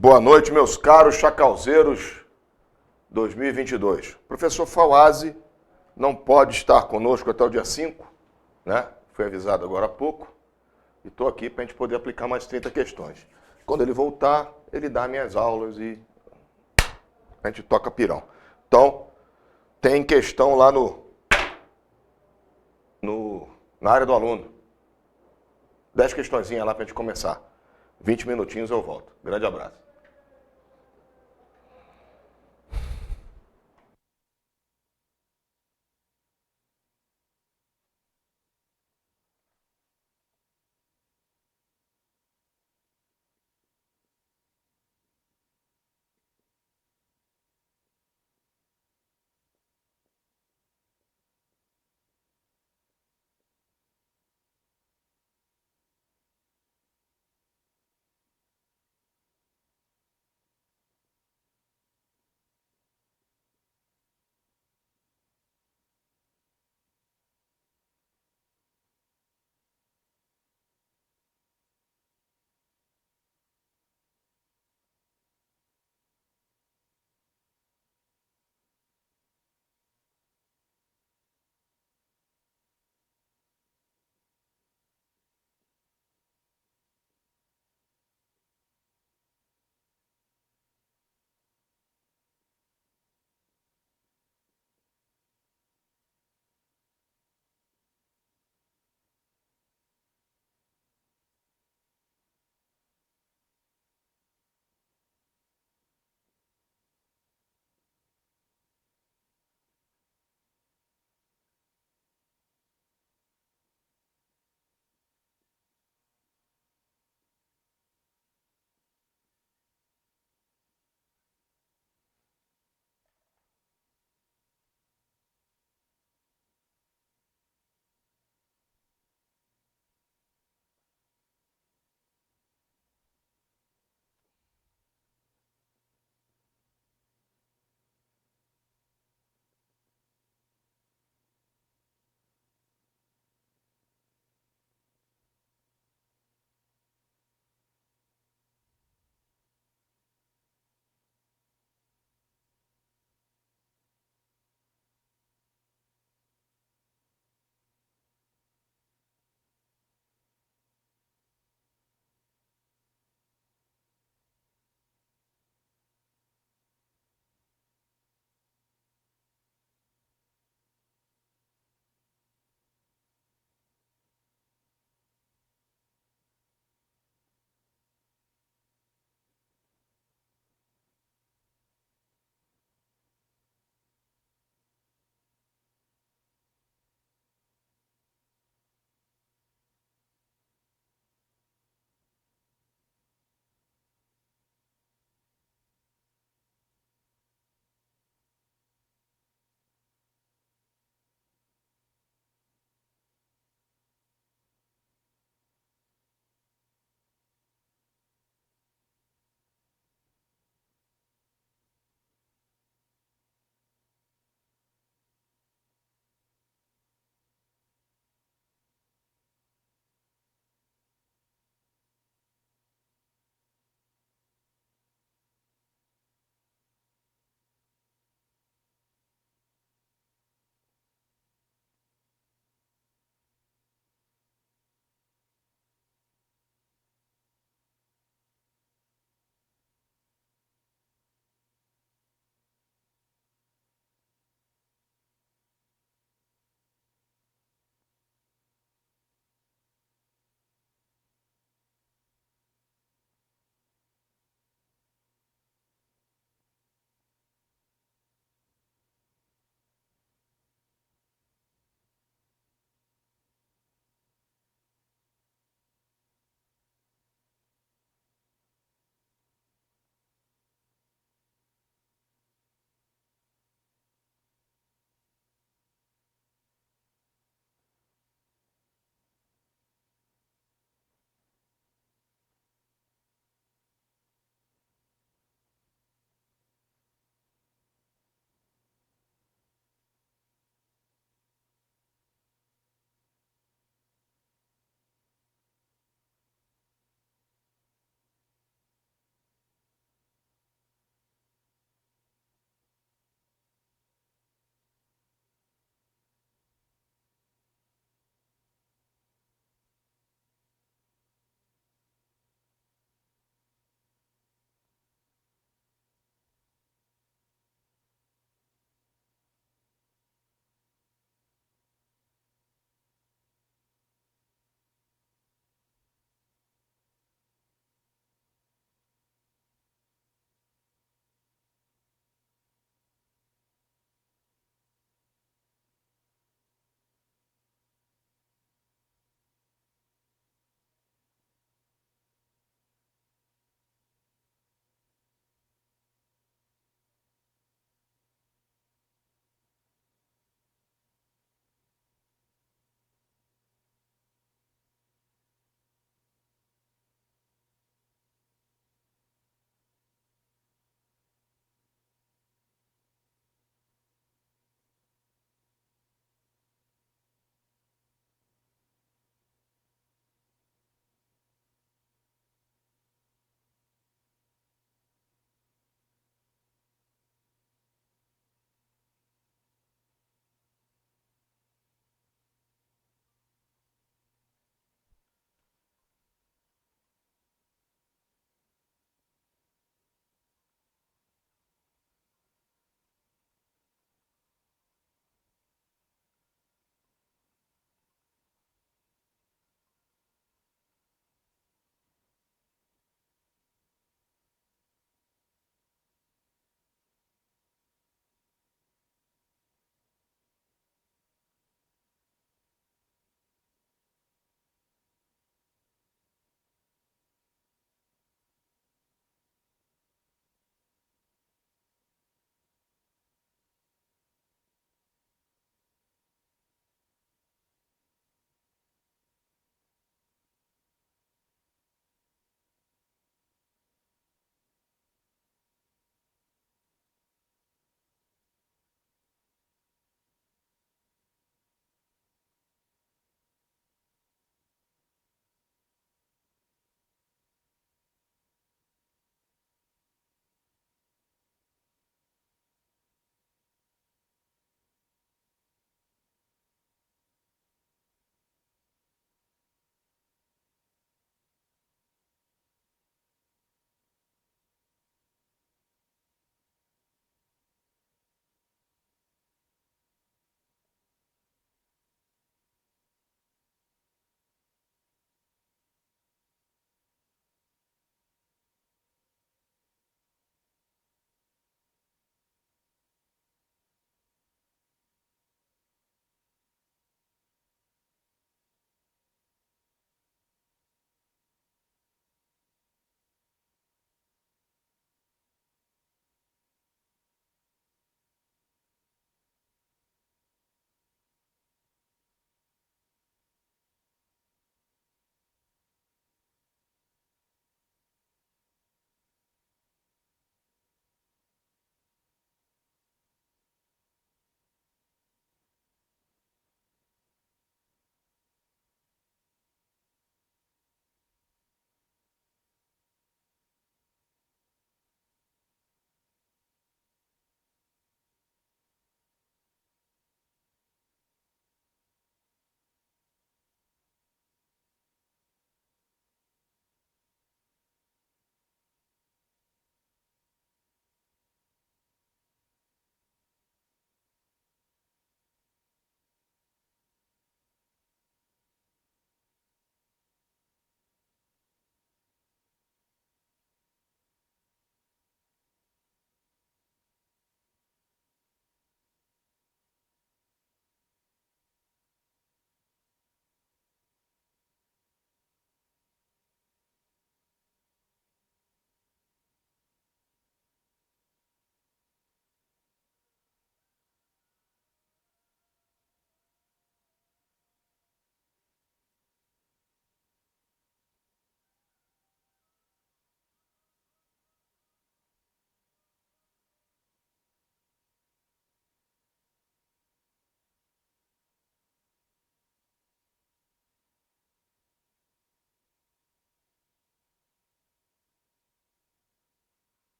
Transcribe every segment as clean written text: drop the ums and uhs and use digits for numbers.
Boa noite, meus caros chacalzeiros 2022. Professor Fawazzi não pode estar conosco até o dia 5, né? Foi avisado agora há pouco. E estou aqui para a gente poder aplicar mais 30 questões. Quando ele voltar, ele dá minhas aulas e a gente toca pirão. Então, tem questão lá na área do aluno. 10 questõezinhas lá para a gente começar. 20 minutinhos eu volto. Grande abraço.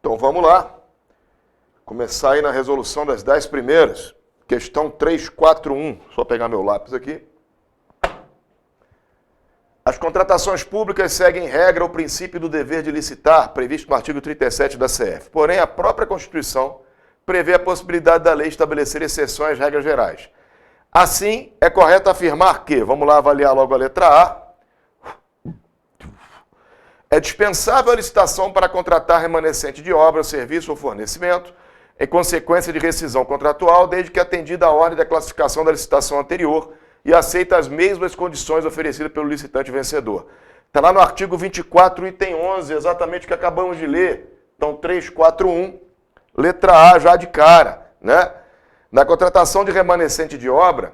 Então vamos lá. Começar aí na resolução das 10 primeiras. Questão 341. Só pegar meu lápis aqui. As contratações públicas seguem em regra o princípio do dever de licitar, previsto no artigo 37 da CF. Porém, a própria Constituição prevê a possibilidade da lei estabelecer exceções às regras gerais. Assim, é correto afirmar que, vamos lá avaliar logo a letra A, é dispensável a licitação para contratar remanescente de obra, serviço ou fornecimento, em consequência de rescisão contratual, desde que atendida a ordem da classificação da licitação anterior e aceita as mesmas condições oferecidas pelo licitante vencedor. Está lá no artigo 24, item 11, exatamente o que acabamos de ler. Então, 341, letra A já de cara, né? Na contratação de remanescente de obra,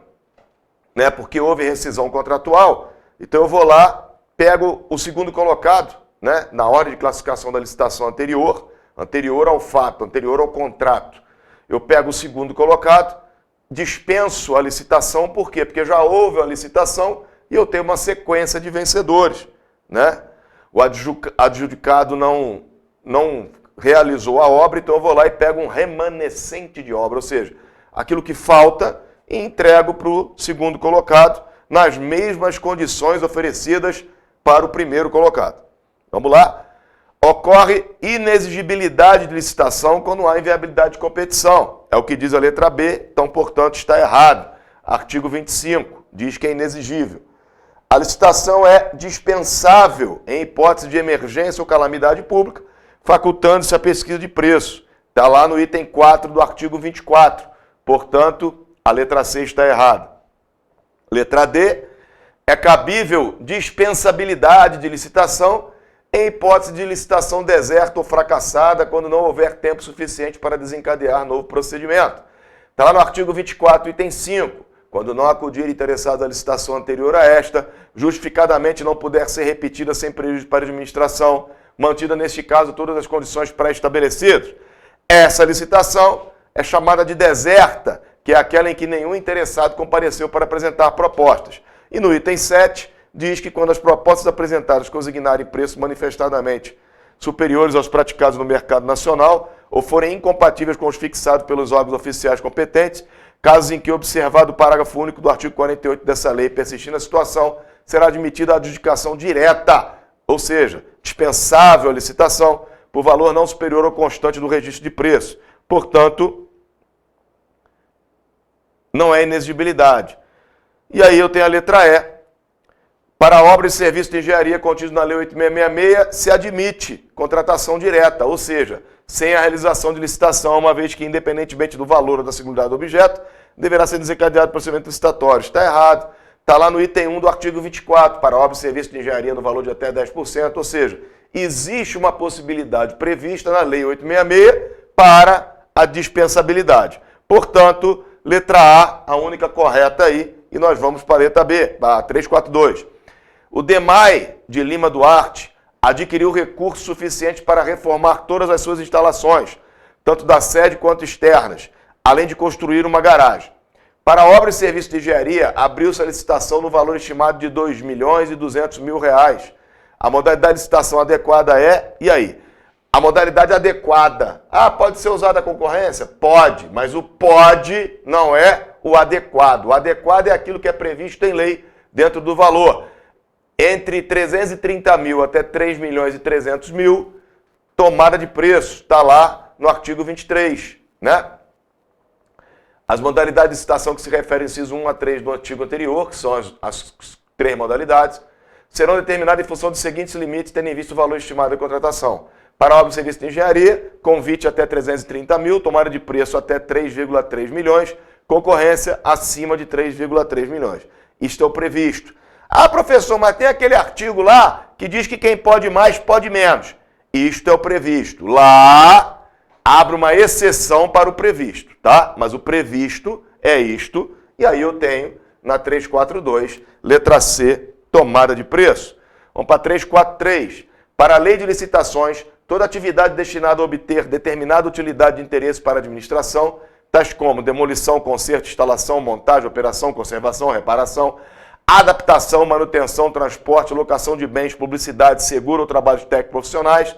né, porque houve rescisão contratual, então eu vou lá, pego o segundo colocado, né, na ordem de classificação da licitação anterior ao fato, anterior ao contrato. Eu pego o segundo colocado, dispenso a licitação, por quê? Porque já houve a licitação e eu tenho uma sequência de vencedores, né? O adjudicado não realizou a obra, então eu vou lá e pego um remanescente de obra, ou seja, aquilo que falta e entrego para o segundo colocado nas mesmas condições oferecidas para o primeiro colocado. Vamos lá? Ocorre inexigibilidade de licitação quando há inviabilidade de competição. É o que diz a letra B, então, portanto, está errado. Artigo 25 diz que é inexigível. A licitação é dispensável em hipótese de emergência ou calamidade pública, facultando-se a pesquisa de preço. Está lá no item 4 do artigo 24. Portanto, a letra C está errada. Letra D, é cabível dispensabilidade de licitação em hipótese de licitação deserta ou fracassada, quando não houver tempo suficiente para desencadear novo procedimento. Está lá no artigo 24, item 5. Quando não acudir interessado à licitação anterior a esta, justificadamente não puder ser repetida sem prejuízo para a administração, mantida neste caso todas as condições pré-estabelecidas. Essa licitação é chamada de deserta, que é aquela em que nenhum interessado compareceu para apresentar propostas. E no item 7, diz que quando as propostas apresentadas consignarem preços manifestadamente superiores aos praticados no mercado nacional ou forem incompatíveis com os fixados pelos órgãos oficiais competentes, casos em que, observado o parágrafo único do artigo 48 dessa lei, persistindo a situação, será admitida a adjudicação direta, ou seja, dispensável a licitação, por valor não superior ao constante do registro de preço. Portanto, não é inexigibilidade. E aí eu tenho a letra E. Para obra e serviço de engenharia contidos na Lei 8666, se admite contratação direta, ou seja, sem a realização de licitação, uma vez que, independentemente do valor ou da singularidade do objeto, deverá ser desencadeado procedimento licitatório. Está errado. Está lá no item 1 do artigo 24, para obra e serviço de engenharia no valor de até 10%, ou seja, existe uma possibilidade prevista na Lei 866 para a dispensabilidade. Portanto, letra A, a única correta aí, e nós vamos para a letra B, a 342. O DEMAI de Lima Duarte adquiriu recursos suficientes para reformar todas as suas instalações, tanto da sede quanto externas, além de construir uma garagem. Para a obra e serviço de engenharia, abriu-se a licitação no valor estimado de R$ 2.200.000. A modalidade de licitação adequada é... E aí? A modalidade adequada. Pode ser usada a concorrência? Pode, mas o pode não é o adequado. O adequado é aquilo que é previsto em lei dentro do valor. Entre 330 mil até 3.300.000, tomada de preço, está lá no artigo 23, né? As modalidades de licitação que se referem ao inciso 1 a 3 do artigo anterior, que são as três modalidades, serão determinadas em função dos seguintes limites, tendo em vista o valor estimado da contratação. Para obra e serviço de engenharia, convite até 330 mil, tomada de preço até 3,3 milhões, concorrência acima de 3,3 milhões. Isto é o previsto. Professor, mas tem aquele artigo lá que diz que quem pode mais, pode menos. Isto é o previsto. Lá, abre uma exceção para o previsto, tá? Mas o previsto é isto, e aí eu tenho na 342, letra C, tomada de preço. Vamos para 343. Para a lei de licitações, toda atividade destinada a obter determinada utilidade de interesse para a administração, tais como demolição, conserto, instalação, montagem, operação, conservação, reparação, adaptação, manutenção, transporte, locação de bens, publicidade, seguro ou trabalhos técnicos profissionais,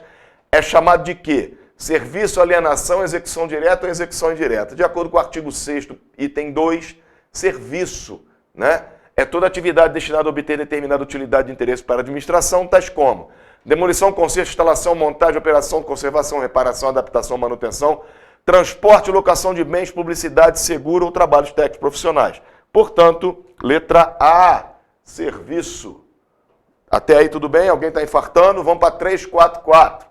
é chamado de quê? serviço, alienação, execução direta ou execução indireta. De acordo com o artigo 6º, item 2, serviço, né? É toda atividade destinada a obter determinada utilidade de interesse para a administração, tais como demolição, conserto, instalação, montagem, operação, conservação, reparação, adaptação, manutenção, transporte, locação de bens, publicidade, seguro ou trabalhos técnicos profissionais. Portanto, letra A, serviço. Até aí tudo bem? Alguém está infartando? Vamos para 344.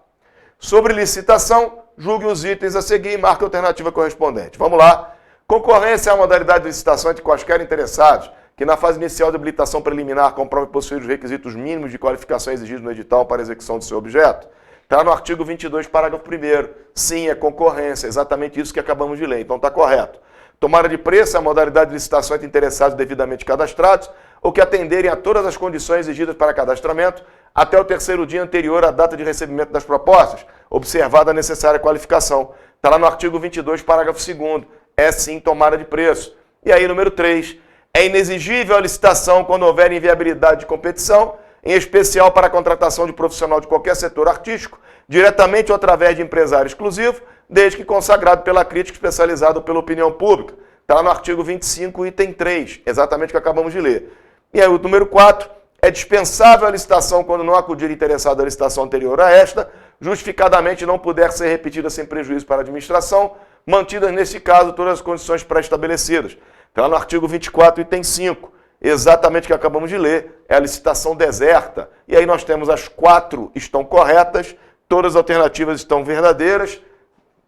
Sobre licitação, julgue os itens a seguir e marque a alternativa correspondente. Vamos lá. Concorrência é a modalidade de licitação entre quaisquer interessados que na fase inicial de habilitação preliminar comprove possuir os requisitos mínimos de qualificação exigidos no edital para execução do seu objeto. Está no artigo 22, parágrafo 1º. Sim, é concorrência, exatamente isso que acabamos de ler, então está correto. Tomada de preço é a modalidade de licitação entre interessados devidamente cadastrados ou que atenderem a todas as condições exigidas para cadastramento até o terceiro dia anterior à data de recebimento das propostas, observada a necessária qualificação. Está lá no artigo 22, parágrafo 2º. É sim tomada de preço. E aí, número 3. É inexigível a licitação quando houver inviabilidade de competição, em especial para a contratação de profissional de qualquer setor artístico, diretamente ou através de empresário exclusivo, desde que consagrado pela crítica especializada ou pela opinião pública. Está lá no artigo 25, item 3, exatamente o que acabamos de ler. E aí, o número 4, é dispensável a licitação quando não acudir interessado à licitação anterior a esta, justificadamente não puder ser repetida sem prejuízo para a administração, mantidas, nesse caso, todas as condições pré-estabelecidas. Está lá no artigo 24, item 5, exatamente o que acabamos de ler, é a licitação deserta. E aí nós temos as 4 estão corretas, todas as alternativas estão verdadeiras,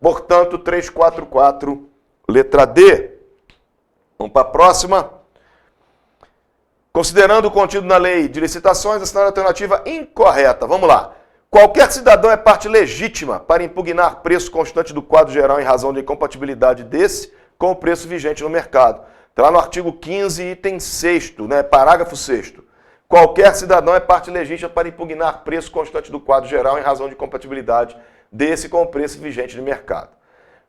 portanto, 344, letra D. Vamos para a próxima. Considerando o contido na lei de licitações, assinale a alternativa incorreta. Vamos lá. Qualquer cidadão é parte legítima para impugnar preço constante do quadro geral em razão de incompatibilidade desse com o preço vigente no mercado. Está lá no artigo 15, item 6º, né, parágrafo 6º. Qualquer cidadão é parte legítima para impugnar preço constante do quadro geral em razão de incompatibilidade desse com o preço vigente de mercado.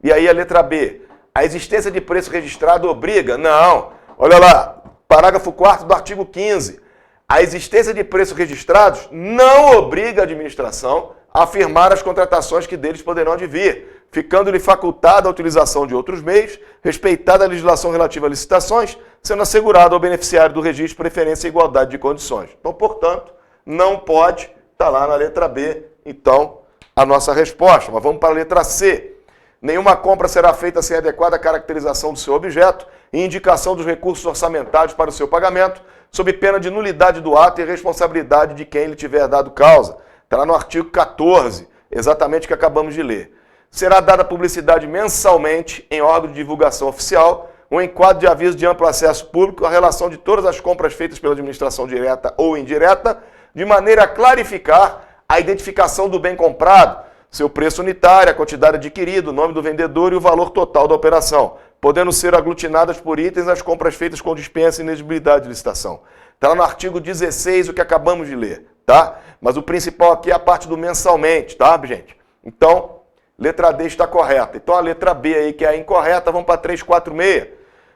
E aí a letra B. A existência de preço registrado obriga? Não. Olha lá, parágrafo 4º do artigo 15. A existência de preços registrados não obriga a administração a afirmar as contratações que deles poderão advir, ficando-lhe facultada a utilização de outros meios, respeitada a legislação relativa a licitações, sendo assegurado ao beneficiário do registro preferência e igualdade de condições. Então, portanto, não pode, está lá na letra B, então, a nossa resposta. Mas vamos para a letra C. Nenhuma compra será feita sem adequada caracterização do seu objeto e indicação dos recursos orçamentários para o seu pagamento, sob pena de nulidade do ato e responsabilidade de quem lhe tiver dado causa. Está lá no artigo 14, exatamente o que acabamos de ler. Será dada publicidade mensalmente em órgão de divulgação oficial, um enquadro de aviso de amplo acesso público, a relação de todas as compras feitas pela administração direta ou indireta, de maneira a clarificar a identificação do bem comprado, seu preço unitário, a quantidade adquirida, o nome do vendedor e o valor total da operação, podendo ser aglutinadas por itens as compras feitas com dispensa e inexigibilidade de licitação. Está lá no artigo 16, o que acabamos de ler, tá? Mas o principal aqui é a parte do mensalmente, tá, gente? Então, letra D está correta. Então, a letra B aí, que é a incorreta, vamos para 346.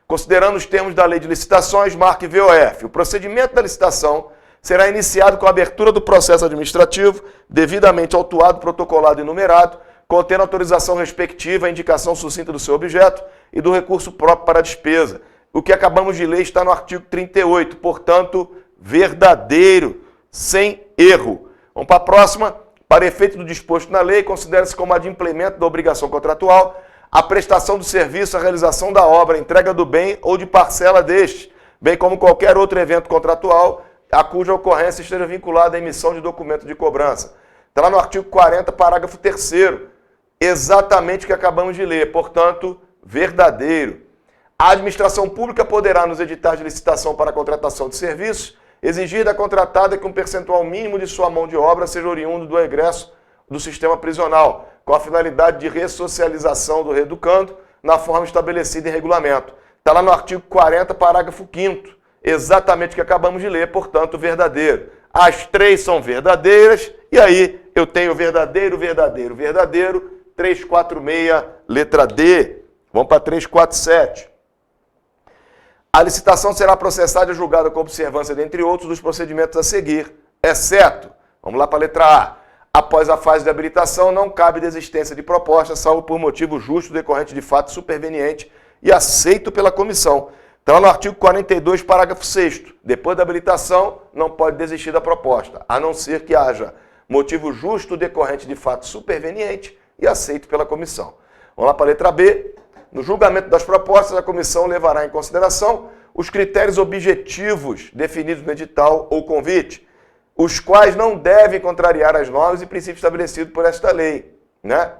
Considerando os termos da lei de licitações, marque VOF. O procedimento da licitação será iniciado com a abertura do processo administrativo, devidamente autuado, protocolado e numerado, contendo autorização respectiva, a indicação sucinta do seu objeto e do recurso próprio para a despesa. O que acabamos de ler está no artigo 38, portanto, verdadeiro, sem erro. Vamos para a próxima. Para efeito do disposto na lei, considera-se como adimplemento da obrigação contratual a prestação do serviço, a realização da obra, a entrega do bem ou de parcela deste, bem como qualquer outro evento contratual a cuja ocorrência esteja vinculada à emissão de documento de cobrança. Está lá no artigo 40, parágrafo 3º. Exatamente o que acabamos de ler, portanto, verdadeiro. A administração pública poderá, nos editais de licitação para a contratação de serviços, exigir da contratada que um percentual mínimo de sua mão de obra seja oriundo do egresso do sistema prisional, com a finalidade de ressocialização do reeducando na forma estabelecida em regulamento. Está lá no artigo 40, parágrafo 5º. Exatamente o que acabamos de ler, portanto, verdadeiro. As 3 são verdadeiras, e aí eu tenho verdadeiro, verdadeiro, verdadeiro, 346, letra D. Vamos para 347. A licitação será processada e julgada com observância, dentre outros, dos procedimentos a seguir, exceto, vamos lá para a letra A, Após a fase de habilitação, não cabe desistência de proposta, salvo por motivo justo decorrente de fato superveniente e aceito pela comissão. Então, no artigo 42, parágrafo 6º, depois da habilitação, não pode desistir da proposta, a não ser que haja motivo justo decorrente de fato superveniente e aceito pela comissão. Vamos lá para a letra B. No julgamento das propostas, a comissão levará em consideração os critérios objetivos definidos no edital ou convite, os quais não devem contrariar as normas e princípios estabelecidos por esta lei, né?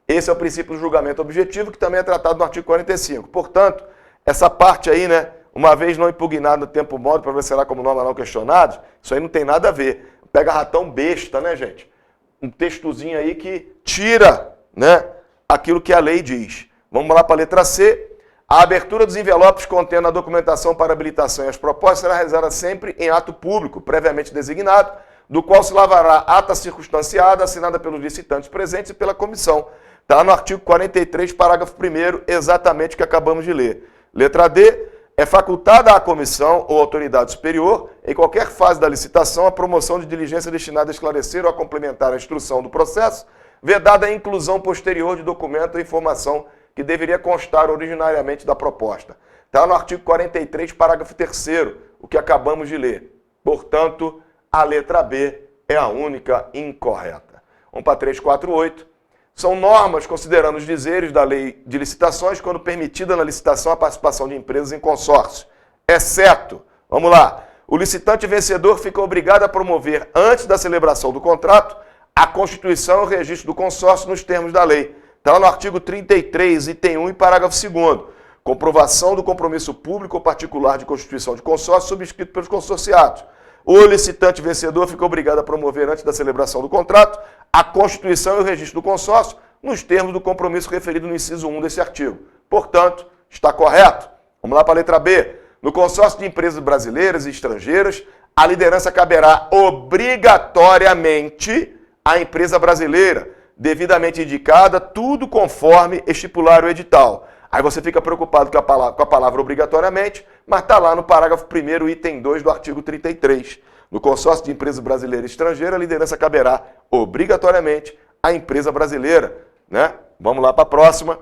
Esse é o princípio do julgamento objetivo, que também é tratado no artigo 45. Portanto, essa parte aí, né, uma vez não impugnado no tempo e modo, prevalecerá como norma não questionados, isso aí não tem nada a ver. Pega ratão besta, né, gente? Um textozinho aí que tira, né, aquilo que a lei diz. Vamos lá para a letra C. A abertura dos envelopes contendo a documentação para habilitação e as propostas será realizada sempre em ato público, previamente designado, do qual se lavrará ata circunstanciada, assinada pelos licitantes presentes e pela comissão. Está no artigo 43, parágrafo 1º, exatamente o que acabamos de ler. Letra D. É facultada à comissão ou autoridade superior, em qualquer fase da licitação, a promoção de diligência destinada a esclarecer ou a complementar a instrução do processo, vedada a inclusão posterior de documento ou informação que deveria constar originariamente da proposta. Está no artigo 43, parágrafo 3º, o que acabamos de ler. Portanto, a letra B é a única incorreta. Vamos para 348. São normas considerando os dizeres da lei de licitações quando permitida na licitação a participação de empresas em consórcio, exceto, vamos lá, o licitante vencedor fica obrigado a promover, antes da celebração do contrato, a constituição e o registro do consórcio nos termos da lei. Está lá no artigo 33, item 1 e parágrafo 2º. Comprovação do compromisso público ou particular de constituição de consórcio subscrito pelos consorciados. O licitante vencedor fica obrigado a promover, antes da celebração do contrato, a constituição e o registro do consórcio nos termos do compromisso referido no inciso 1 desse artigo. Portanto, está correto. Vamos lá para a letra B. No consórcio de empresas brasileiras e estrangeiras, a liderança caberá obrigatoriamente à empresa brasileira, devidamente indicada, tudo conforme estipular o edital. Aí você fica preocupado com a palavra obrigatoriamente, mas está lá no parágrafo 1º, item 2 do artigo 33. No consórcio de empresas brasileiras e estrangeiras, a liderança caberá obrigatoriamente à empresa brasileira, né? Vamos lá para a próxima.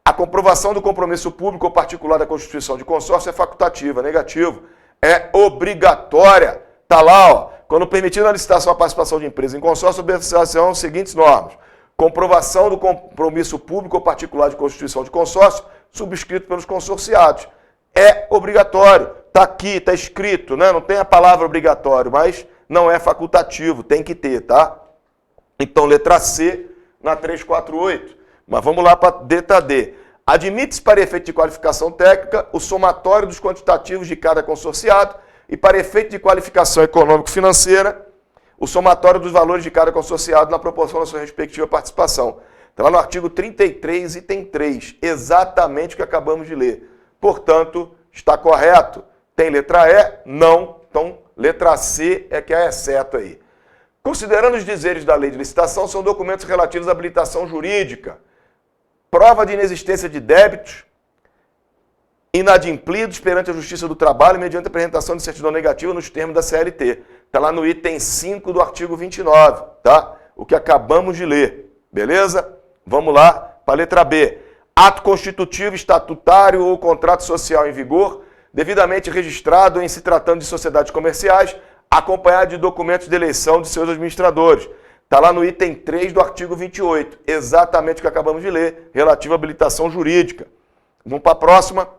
A comprovação do compromisso público ou particular da constituição de consórcio é facultativa, negativo. É obrigatória. Está lá, ó. Quando permitida na licitação a participação de empresa em consórcio, observação as seguintes normas. Comprovação do compromisso público ou particular de constituição de consórcio, subscrito pelos consorciados. É obrigatório. Está aqui, está escrito, né? Não tem a palavra obrigatório, mas não é facultativo, tem que ter, tá? Então, letra C na 348. Mas vamos lá para letra D. Admite-se para efeito de qualificação técnica o somatório dos quantitativos de cada consorciado e para efeito de qualificação econômico-financeira o somatório dos valores de cada consorciado na proporção da sua respectiva participação. Está lá no artigo 33, item 3, exatamente o que acabamos de ler. Portanto, está correto. Tem letra E? Não. Então, letra C é que é exceto aí. Considerando os dizeres da lei de licitação, são documentos relativos à habilitação jurídica, prova de inexistência de débitos inadimplidos perante a Justiça do Trabalho mediante a apresentação de certidão negativa nos termos da CLT. Está lá no item 5 do artigo 29, tá? O que acabamos de ler, beleza? Vamos lá para a letra B. Ato constitutivo, estatutário ou contrato social em vigor, devidamente registrado em se tratando de sociedades comerciais, acompanhado de documentos de eleição de seus administradores. Está lá no item 3 do artigo 28, exatamente o que acabamos de ler, relativo à habilitação jurídica. Vamos para a próxima.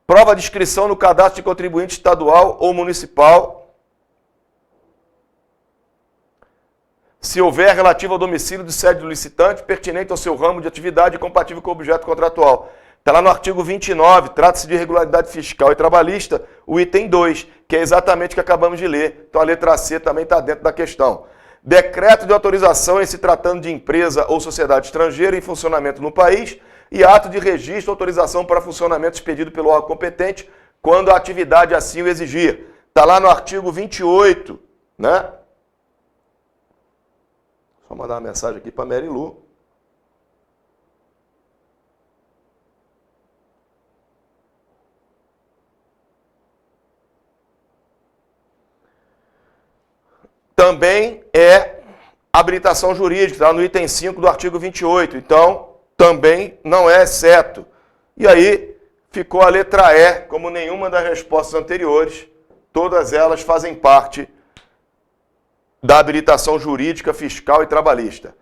Prova de inscrição no cadastro de contribuinte estadual ou municipal, se houver relativo ao domicílio de sede do licitante, pertinente ao seu ramo de atividade e compatível com o objeto contratual. Está lá no artigo 29, trata-se de irregularidade fiscal e trabalhista, o item 2, que é exatamente o que acabamos de ler. Então a letra C também está dentro da questão. Decreto de autorização em se tratando de empresa ou sociedade estrangeira em funcionamento no país e ato de registro ou autorização para funcionamento expedido pelo órgão competente quando a atividade assim o exigir. Está lá no artigo 28, né? Só mandar uma mensagem aqui para a Mary Lu. também é habilitação jurídica, está no item 5 do artigo 28. Então, também não é exceto. E aí, ficou a letra E, como nenhuma das respostas anteriores, todas elas fazem parte da habilitação jurídica, fiscal e trabalhista.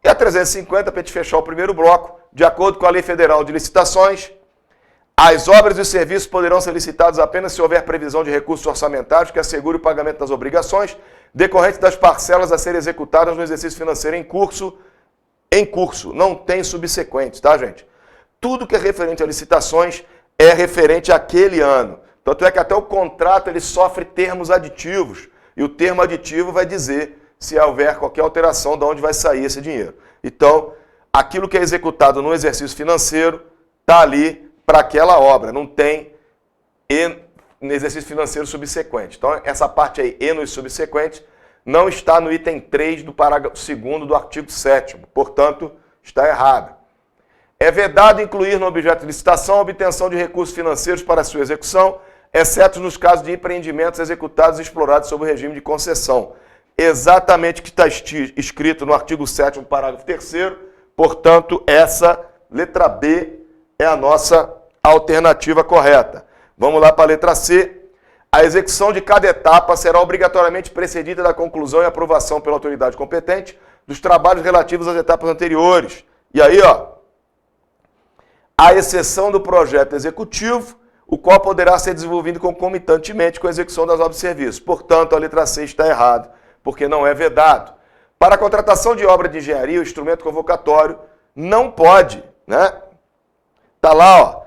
E a 350, para a gente fechar o primeiro bloco, de acordo com a Lei Federal de Licitações, as obras e os serviços poderão ser licitados apenas se houver previsão de recursos orçamentários que assegure o pagamento das obrigações decorrentes das parcelas a serem executadas no exercício financeiro em curso, não tem subsequentes, tá, gente? Tudo que é referente a licitações é referente àquele ano. Tanto é que até o contrato ele sofre termos aditivos, e o termo aditivo vai dizer se houver qualquer alteração de onde vai sair esse dinheiro. Então, aquilo que é executado no exercício financeiro está ali para aquela obra, não tem no exercício financeiro subsequente. Então, essa parte aí, e nos subsequentes, não está no item 3 do parágrafo 2º do artigo 7º, portanto, está errado. É vedado incluir no objeto de licitação a obtenção de recursos financeiros para sua execução, exceto nos casos de empreendimentos executados e explorados sob o regime de concessão. Exatamente o que está escrito no artigo 7º, parágrafo 3º, portanto, essa letra B é a nossa alternativa correta. Vamos lá para a letra C. A execução de cada etapa será obrigatoriamente precedida da conclusão e aprovação pela autoridade competente dos trabalhos relativos às etapas anteriores. E aí, ó, à exceção do projeto executivo, o qual poderá ser desenvolvido concomitantemente com a execução das obras e serviços. Portanto, a letra C está errada, porque não é vedado. Para a contratação de obra de engenharia, o instrumento convocatório não pode, né? Está lá, ó,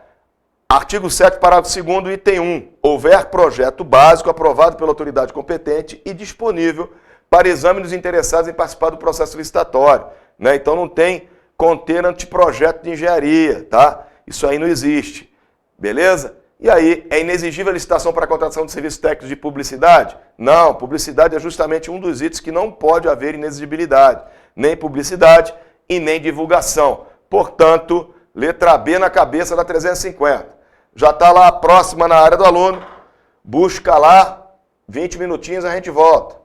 artigo 7º, parágrafo 2º, item 1. Houver projeto básico aprovado pela autoridade competente e disponível para exame dos interessados em participar do processo licitatório, né? Então não tem conter anteprojeto de engenharia, tá? Isso aí não existe, beleza? E aí, é inexigível a licitação para a contratação de serviços técnicos de publicidade? Não, publicidade é justamente um dos itens que não pode haver inexigibilidade, nem publicidade e nem divulgação. Portanto, letra B na cabeça da 350. Já está lá a próxima na área do aluno, busca lá, 20 minutinhos a gente volta.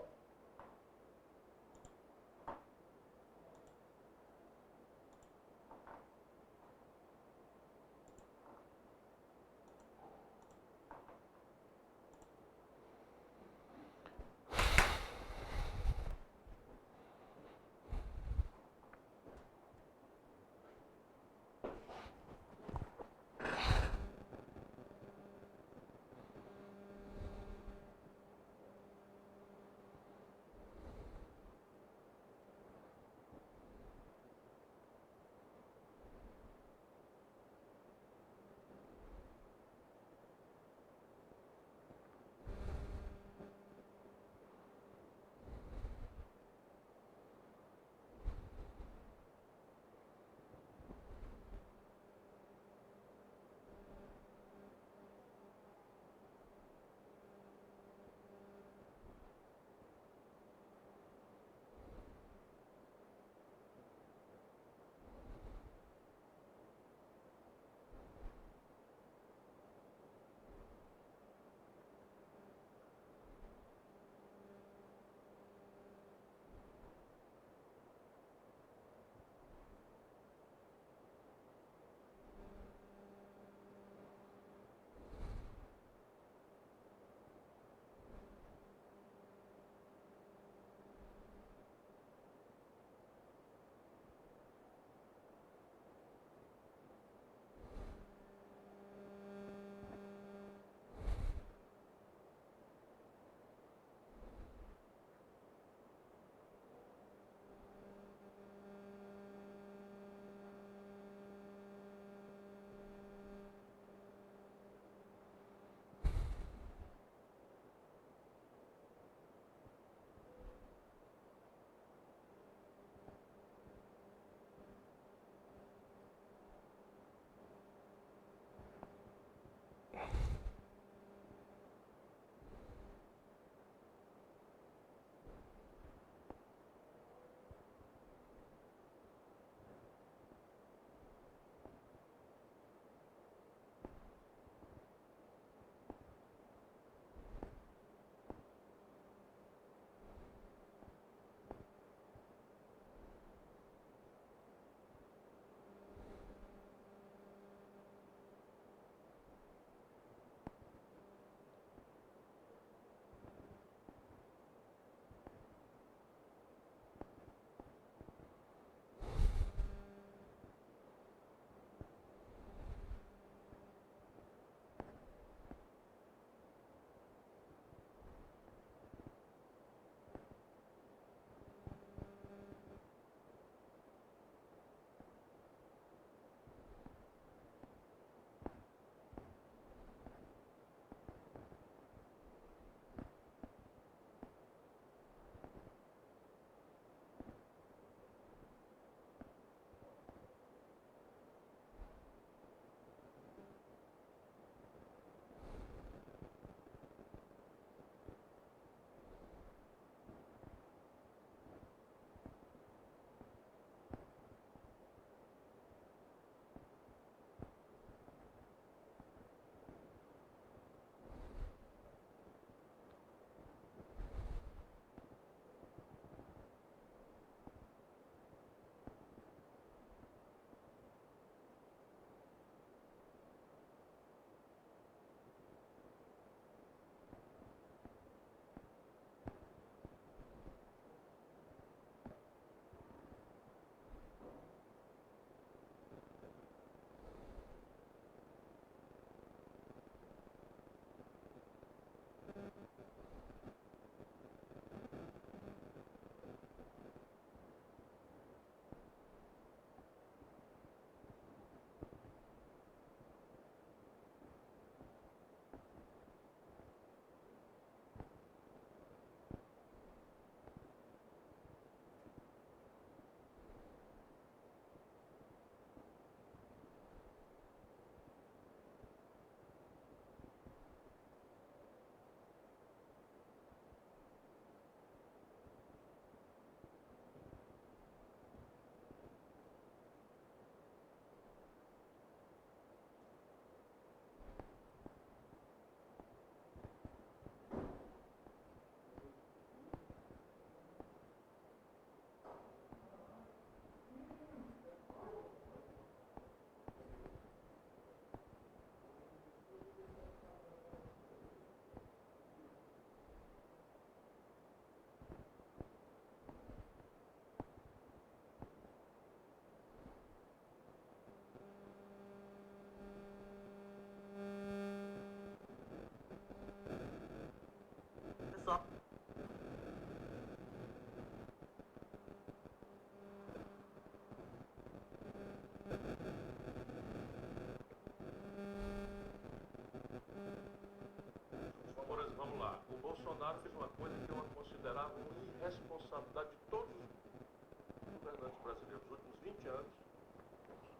lá. O Bolsonaro fez uma coisa que eu considerava uma irresponsabilidade de todos os governantes brasileiros nos últimos 20 anos,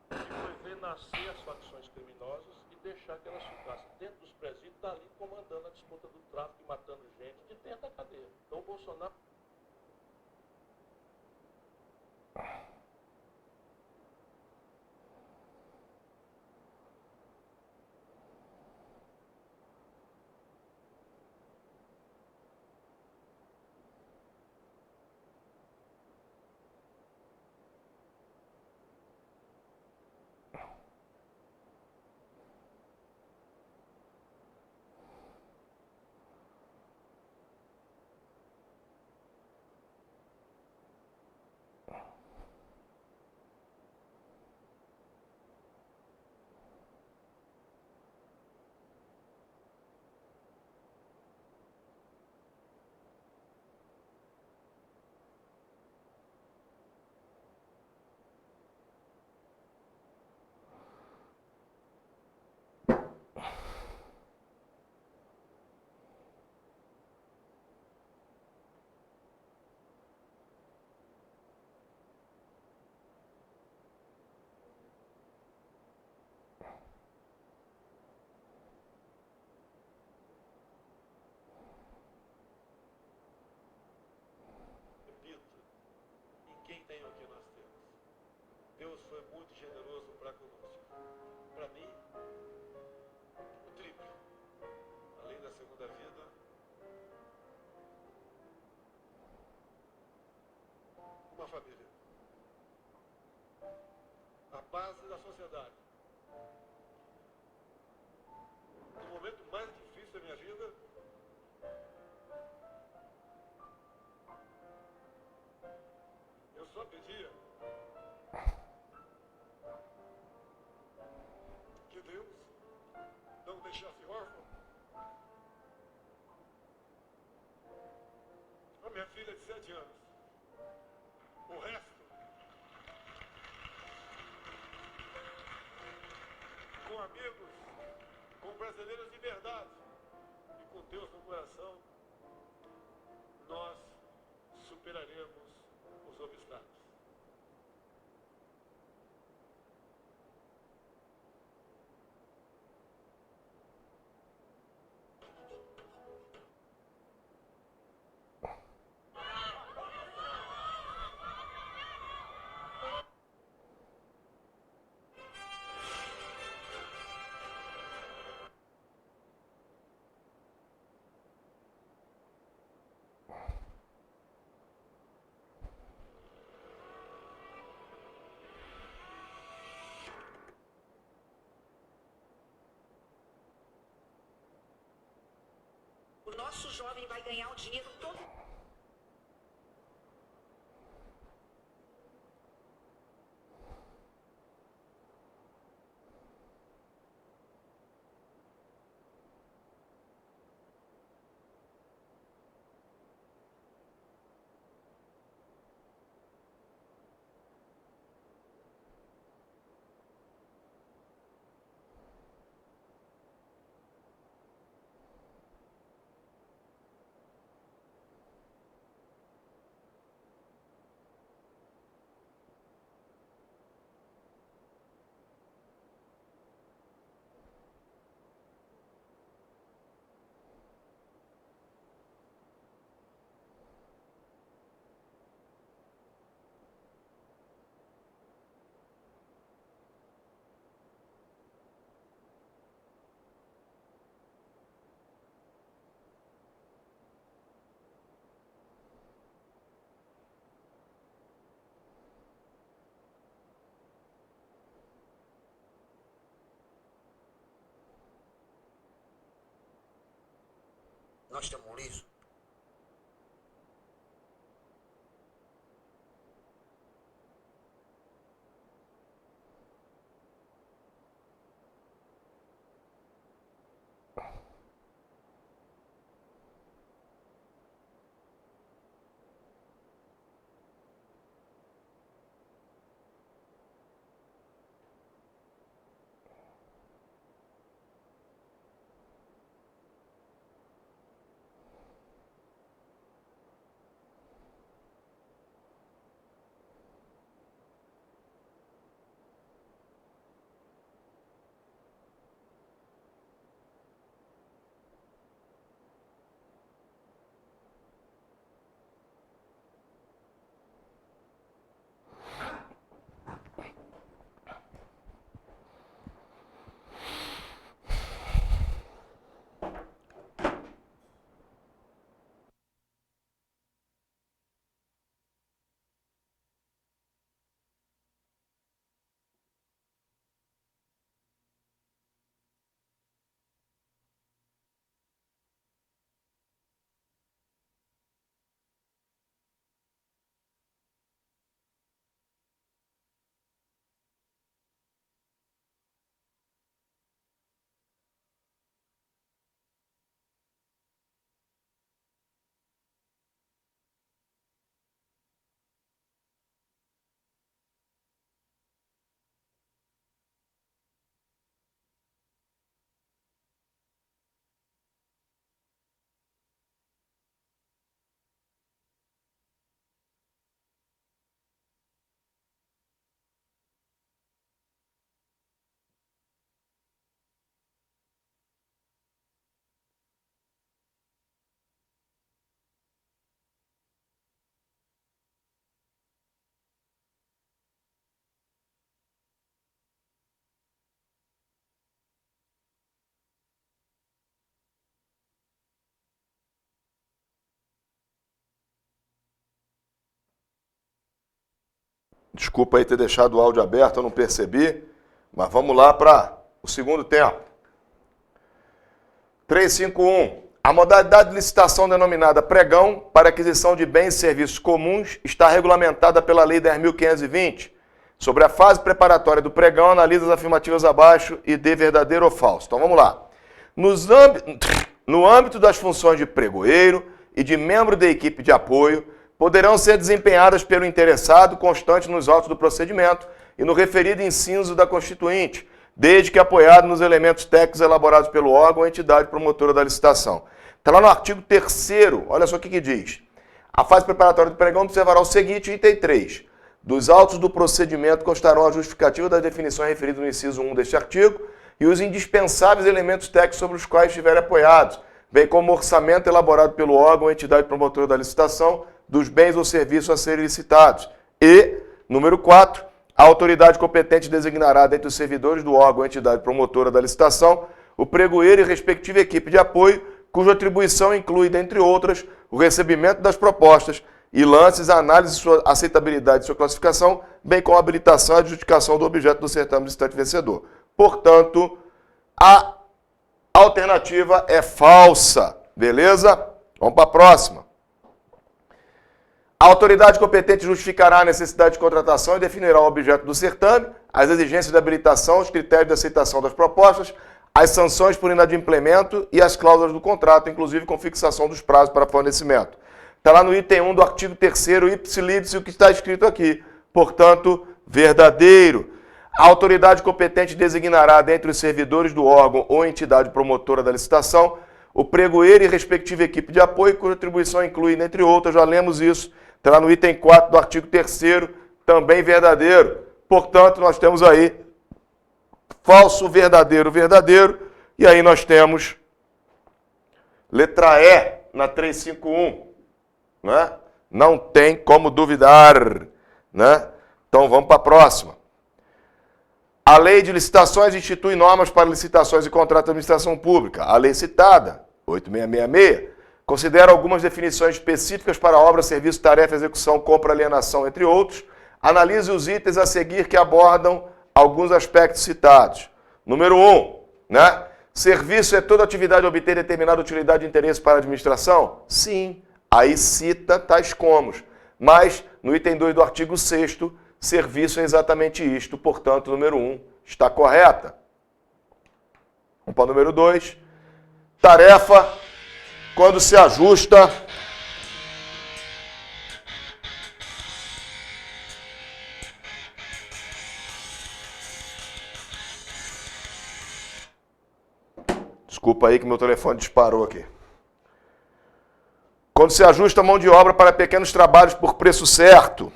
que foi ver nascer as facções criminosas e deixar que elas ficassem dentro dos presídios, dali comandando a disputa do tráfico e matando gente de dentro da cadeia. Então o Bolsonaro... Repito, e quem tem o que nós temos? Deus foi muito generoso para conosco. Para mim, o triplo. Além da segunda vida, uma família. A base da sociedade. No momento mais difícil da minha vida, eu só pedia que Deus não deixasse órfão a minha filha de 7 anos. O resto, com amigos, com brasileiros de verdade e com Deus no coração, nós superaremos os obstáculos. O nosso jovem vai ganhar o dinheiro todo. Nós estamos lisos. Desculpa aí ter deixado o áudio aberto, eu não percebi. Mas vamos lá para o segundo tempo. 351. A modalidade de licitação denominada pregão para aquisição de bens e serviços comuns está regulamentada pela Lei 10.520. Sobre a fase preparatória do pregão, analisa as afirmativas abaixo e dê verdadeiro ou falso. Então vamos lá. No âmbito das funções de pregoeiro e de membro da equipe de apoio, poderão ser desempenhadas pelo interessado constante nos autos do procedimento e no referido inciso da Constituinte, desde que apoiado nos elementos técnicos elaborados pelo órgão ou entidade promotora da licitação. Está lá no artigo 3º, olha só o que diz. A fase preparatória do pregão observará o seguinte, item 3. Dos autos do procedimento constarão a justificativa das definições referidas no inciso 1 deste artigo e os indispensáveis elementos técnicos sobre os quais estiverem apoiados, bem como o orçamento elaborado pelo órgão ou entidade promotora da licitação dos bens ou serviços a serem licitados. E, número 4, a autoridade competente designará dentre os servidores do órgão ou entidade promotora da licitação o pregoeiro e respectiva equipe de apoio, cuja atribuição inclui, dentre outras, o recebimento das propostas e lances, a análise de sua aceitabilidade e sua classificação, bem como a habilitação e adjudicação do objeto do certame licitante vencedor. Portanto, a alternativa é falsa. Beleza? Vamos para a próxima. A autoridade competente justificará a necessidade de contratação e definirá o objeto do certame, as exigências de habilitação, os critérios de aceitação das propostas, as sanções por inadimplemento e as cláusulas do contrato, inclusive com fixação dos prazos para fornecimento. Está lá no item 1 do artigo 3º, ipsilipse, o que está escrito aqui. Portanto, verdadeiro. A autoridade competente designará, dentre os servidores do órgão ou entidade promotora da licitação, o pregoeiro e respectiva equipe de apoio, cuja atribuição inclui, entre outras, já lemos isso, está lá no item 4 do artigo 3º, também verdadeiro. Portanto, nós temos aí falso, verdadeiro, verdadeiro, e aí nós temos letra E na 351. Né? Não tem como duvidar. Né? Então vamos para a próxima. A Lei de Licitações institui normas para licitações e contratos de administração pública. A lei citada, 8666, considera algumas definições específicas para obra, serviço, tarefa, execução, compra, alienação, entre outros. Analise os itens a seguir que abordam alguns aspectos citados. Número 1, né? Serviço é toda atividade a obter determinada utilidade e interesse para a administração? Sim. Aí cita tais como. Mas, no item 2 do artigo 6º, serviço é exatamente isto. Portanto, número 1 está correta. Vamos para o número 2. Tarefa, quando se ajusta desculpa aí que meu telefone disparou aqui. Quando se ajusta a mão de obra para pequenos trabalhos por preço certo,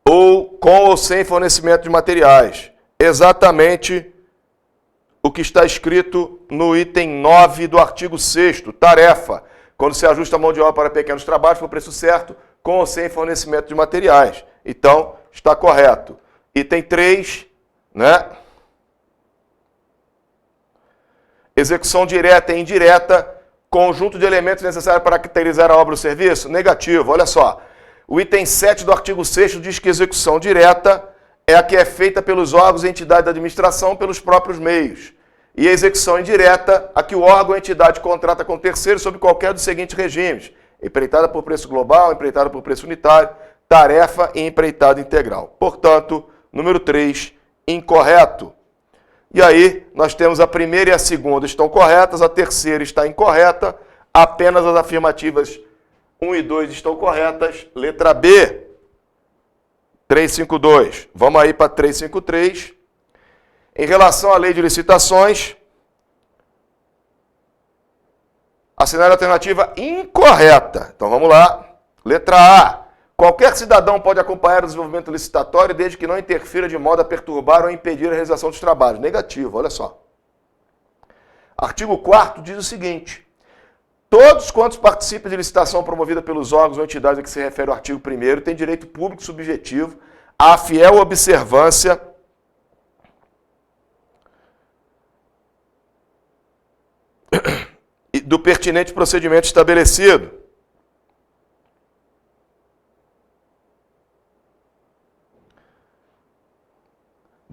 ou com ou sem fornecimento de materiais. Exatamente o que está escrito no item 9 do artigo 6º, tarefa. Quando se ajusta a mão de obra para pequenos trabalhos por preço certo, com ou sem fornecimento de materiais. Então, está correto. Item 3, né? Execução direta e indireta, conjunto de elementos necessários para caracterizar a obra ou serviço? Negativo, olha só. O item 7 do artigo 6º diz que execução direta é a que é feita pelos órgãos e entidades da administração pelos próprios meios. E a execução indireta, a que o órgão ou entidade contrata com terceiros sob qualquer dos seguintes regimes: empreitada por preço global, empreitada por preço unitário, tarefa e empreitada integral. Portanto, número 3, incorreto. E aí, nós temos a primeira e a segunda estão corretas, a terceira está incorreta, apenas as afirmativas 1 e 2 estão corretas. Letra B, 352. Vamos aí para 353. Em relação à lei de licitações, assinale a alternativa incorreta. Então vamos lá. Letra A. Qualquer cidadão pode acompanhar o desenvolvimento licitatório desde que não interfira de modo a perturbar ou impedir a realização dos trabalhos. Negativo, olha só. Artigo 4º diz o seguinte: todos quantos participem de licitação promovida pelos órgãos ou entidades a que se refere o artigo 1º têm direito público subjetivo à fiel observância do pertinente procedimento estabelecido.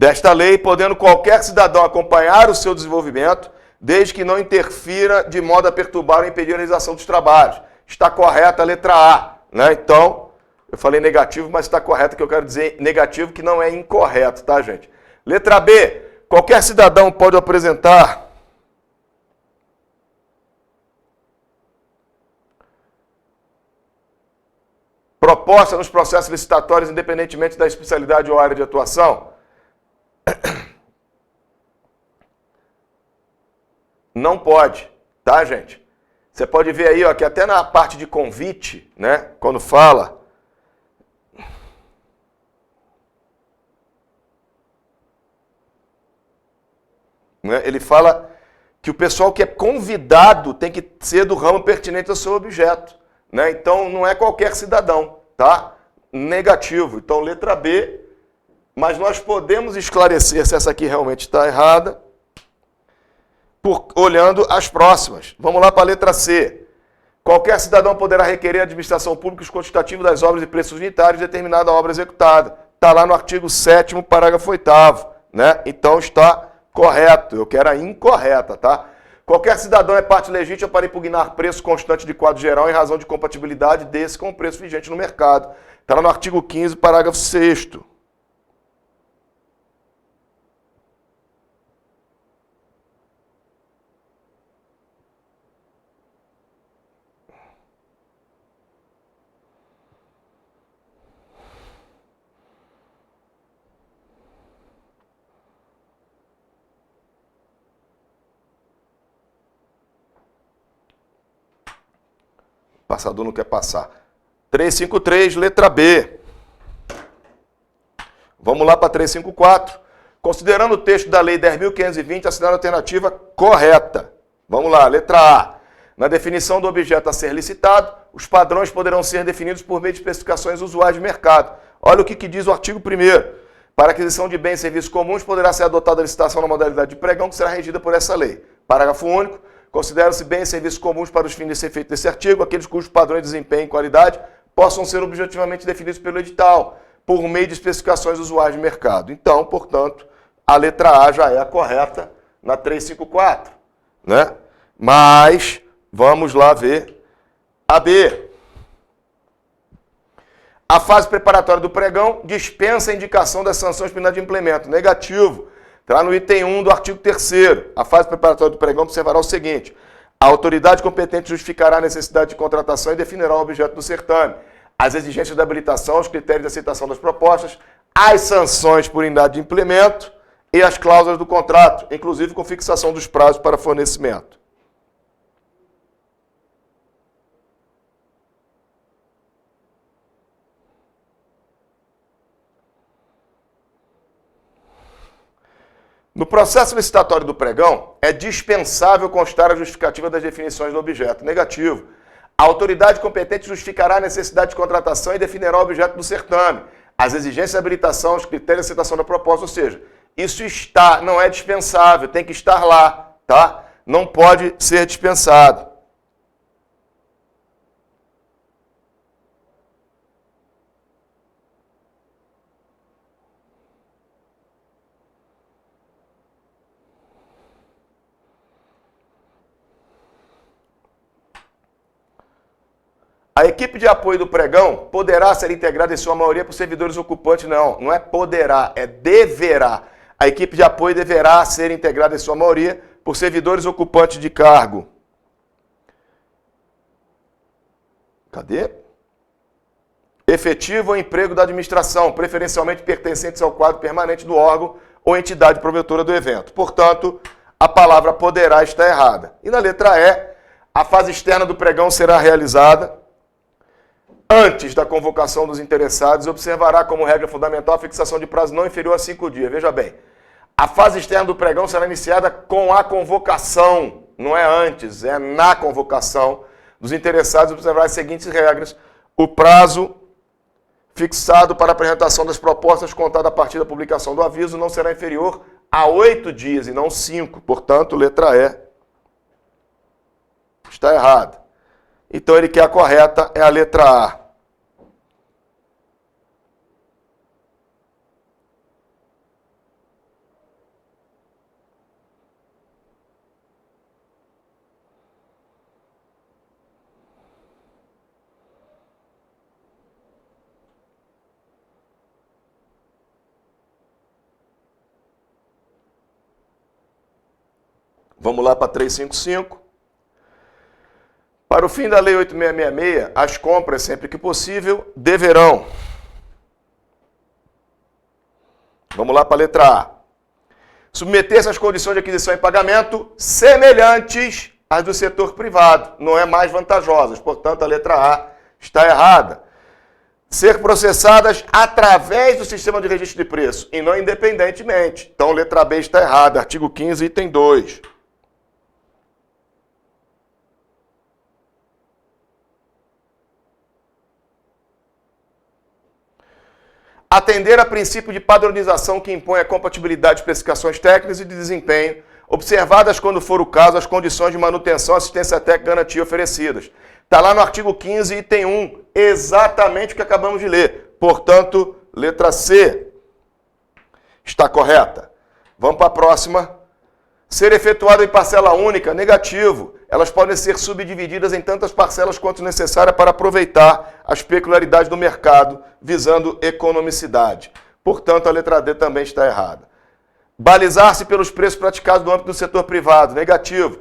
desta lei, podendo qualquer cidadão acompanhar o seu desenvolvimento, desde que não interfira de modo a perturbar ou impedir a realização dos trabalhos. Está correta a letra A, né? Então, eu falei negativo, mas está correto, que eu quero dizer negativo, que não é incorreto, tá, gente? Letra B, qualquer cidadão pode apresentar proposta nos processos licitatórios, independentemente da especialidade ou área de atuação? Não pode, tá, gente? Você pode ver aí, ó, que até na parte de convite, né, quando fala, né, ele fala que o pessoal que é convidado tem que ser do ramo pertinente ao seu objeto, né? Então não é qualquer cidadão, tá? Negativo. Então letra B, mas nós podemos esclarecer se essa aqui realmente está errada, olhando as próximas. Vamos lá para a letra C. Qualquer cidadão poderá requerer à administração pública os quantitativos das obras e preços unitários de determinada obra executada. Está lá no artigo 7º, parágrafo 8º, né? Então está correto. Eu quero a incorreta, tá? Qualquer cidadão é parte legítima para impugnar preço constante de quadro geral em razão de compatibilidade desse com o preço vigente no mercado. Está lá no artigo 15º, parágrafo 6º. O passador não quer passar. 353, letra B. Vamos lá para 354. Considerando o texto da Lei 10.520, assinale a alternativa correta. Vamos lá, letra A. Na definição do objeto a ser licitado, os padrões poderão ser definidos por meio de especificações usuais de mercado. Olha o que diz o artigo 1º. Para aquisição de bens e serviços comuns, poderá ser adotada a licitação na modalidade de pregão, que será regida por essa lei. Parágrafo único. Consideram-se bens e serviços comuns para os fins de ser feito desse artigo, aqueles cujos padrões de desempenho e qualidade possam ser objetivamente definidos pelo edital, por meio de especificações usuais de mercado. Então, portanto, a letra A já é a correta na 354, né? Mas, vamos lá ver a B. A fase preparatória do pregão dispensa a indicação das sanções penais de implemento. Negativo. Está no item 1 do artigo 3º. A fase preparatória do pregão observará o seguinte: a autoridade competente justificará a necessidade de contratação e definirá o objeto do certame, as exigências da habilitação, os critérios de aceitação das propostas, as sanções por unidade de implemento e as cláusulas do contrato, inclusive com fixação dos prazos para fornecimento. No processo licitatório do pregão, é dispensável constar a justificativa das definições do objeto. Negativo. A autoridade competente justificará a necessidade de contratação e definirá o objeto do certame, as exigências de habilitação, os critérios de aceitação da proposta, ou seja, isso está, não é dispensável, tem que estar lá, tá? Não pode ser dispensado. A equipe de apoio do pregão poderá ser integrada em sua maioria por servidores ocupantes. Não é poderá, é deverá. A equipe de apoio deverá ser integrada em sua maioria por servidores ocupantes de cargo. Cadê? Efetivo ou emprego da administração, preferencialmente pertencentes ao quadro permanente do órgão ou entidade promotora do evento. Portanto, a palavra poderá está errada. E na letra E, a fase externa do pregão será realizada antes da convocação dos interessados e observará como regra fundamental a fixação de prazo não inferior a 5 dias. Veja bem, a fase externa do pregão será iniciada com a convocação, não é antes, é na convocação dos interessados e observar as seguintes regras. O prazo fixado para a apresentação das propostas contado a partir da publicação do aviso não será inferior a 8 dias e não 5. Portanto, letra E está errada. Então, ele quer a correta, é a letra A. Vamos lá para 355. Para o fim da Lei 8666, as compras, sempre que possível, deverão. Vamos lá para a letra A. Submeter-se às condições de aquisição e pagamento semelhantes às do setor privado, não é mais vantajosas. Portanto, a letra A está errada. Ser processadas através do sistema de registro de preço e não independentemente. Então, letra B está errada. Artigo 15, item 2. Atender a princípio de padronização que impõe a compatibilidade de especificações técnicas e de desempenho, observadas, quando for o caso, as condições de manutenção, assistência técnica e garantia oferecidas. Está lá no artigo 15, item 1, exatamente o que acabamos de ler. Portanto, letra C está correta. Vamos para a próxima. Ser efetuado em parcela única, negativo. Elas podem ser subdivididas em tantas parcelas quanto necessária para aproveitar as peculiaridades do mercado, visando economicidade. Portanto, a letra D também está errada. Balizar-se pelos preços praticados no âmbito do setor privado, negativo.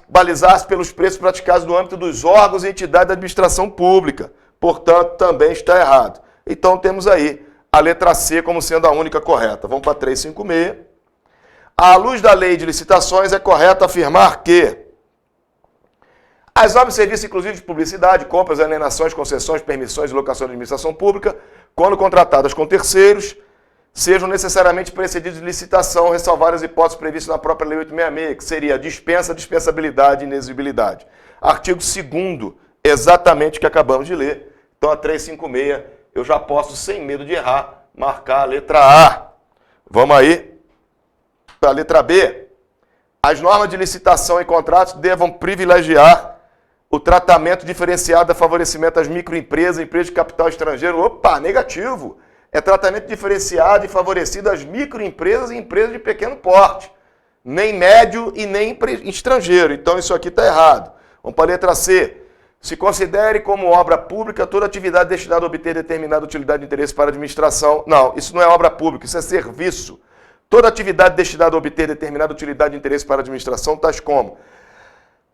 Balizar-se pelos preços praticados no âmbito dos órgãos e entidades da administração pública. Portanto, também está errado. Então, temos aí a letra C como sendo a única correta. Vamos para 356. À luz da lei de licitações, é correto afirmar que as obras e serviços, inclusive de publicidade, compras, alienações, concessões, permissões e locações de administração pública, quando contratadas com terceiros, sejam necessariamente precedidos de licitação, ressalvadas as hipóteses previstas na própria Lei 866, que seria a dispensa, dispensabilidade e inexigibilidade. Artigo 2º, exatamente o que acabamos de ler. Então, a 356, eu já posso, sem medo de errar, marcar a letra A. Vamos aí para a letra B. As normas de licitação e contratos devam privilegiar o tratamento diferenciado de favorecimento às microempresas, empresas de capital estrangeiro. Opa, negativo. É tratamento diferenciado e favorecido às microempresas e empresas de pequeno porte. Nem médio e nem estrangeiro. Então, isso aqui está errado. Vamos para a letra C. Se considere como obra pública toda atividade destinada a obter determinada utilidade de interesse para a administração. Não, isso não é obra pública, isso é serviço. Toda atividade destinada a obter determinada utilidade de interesse para a administração, tais como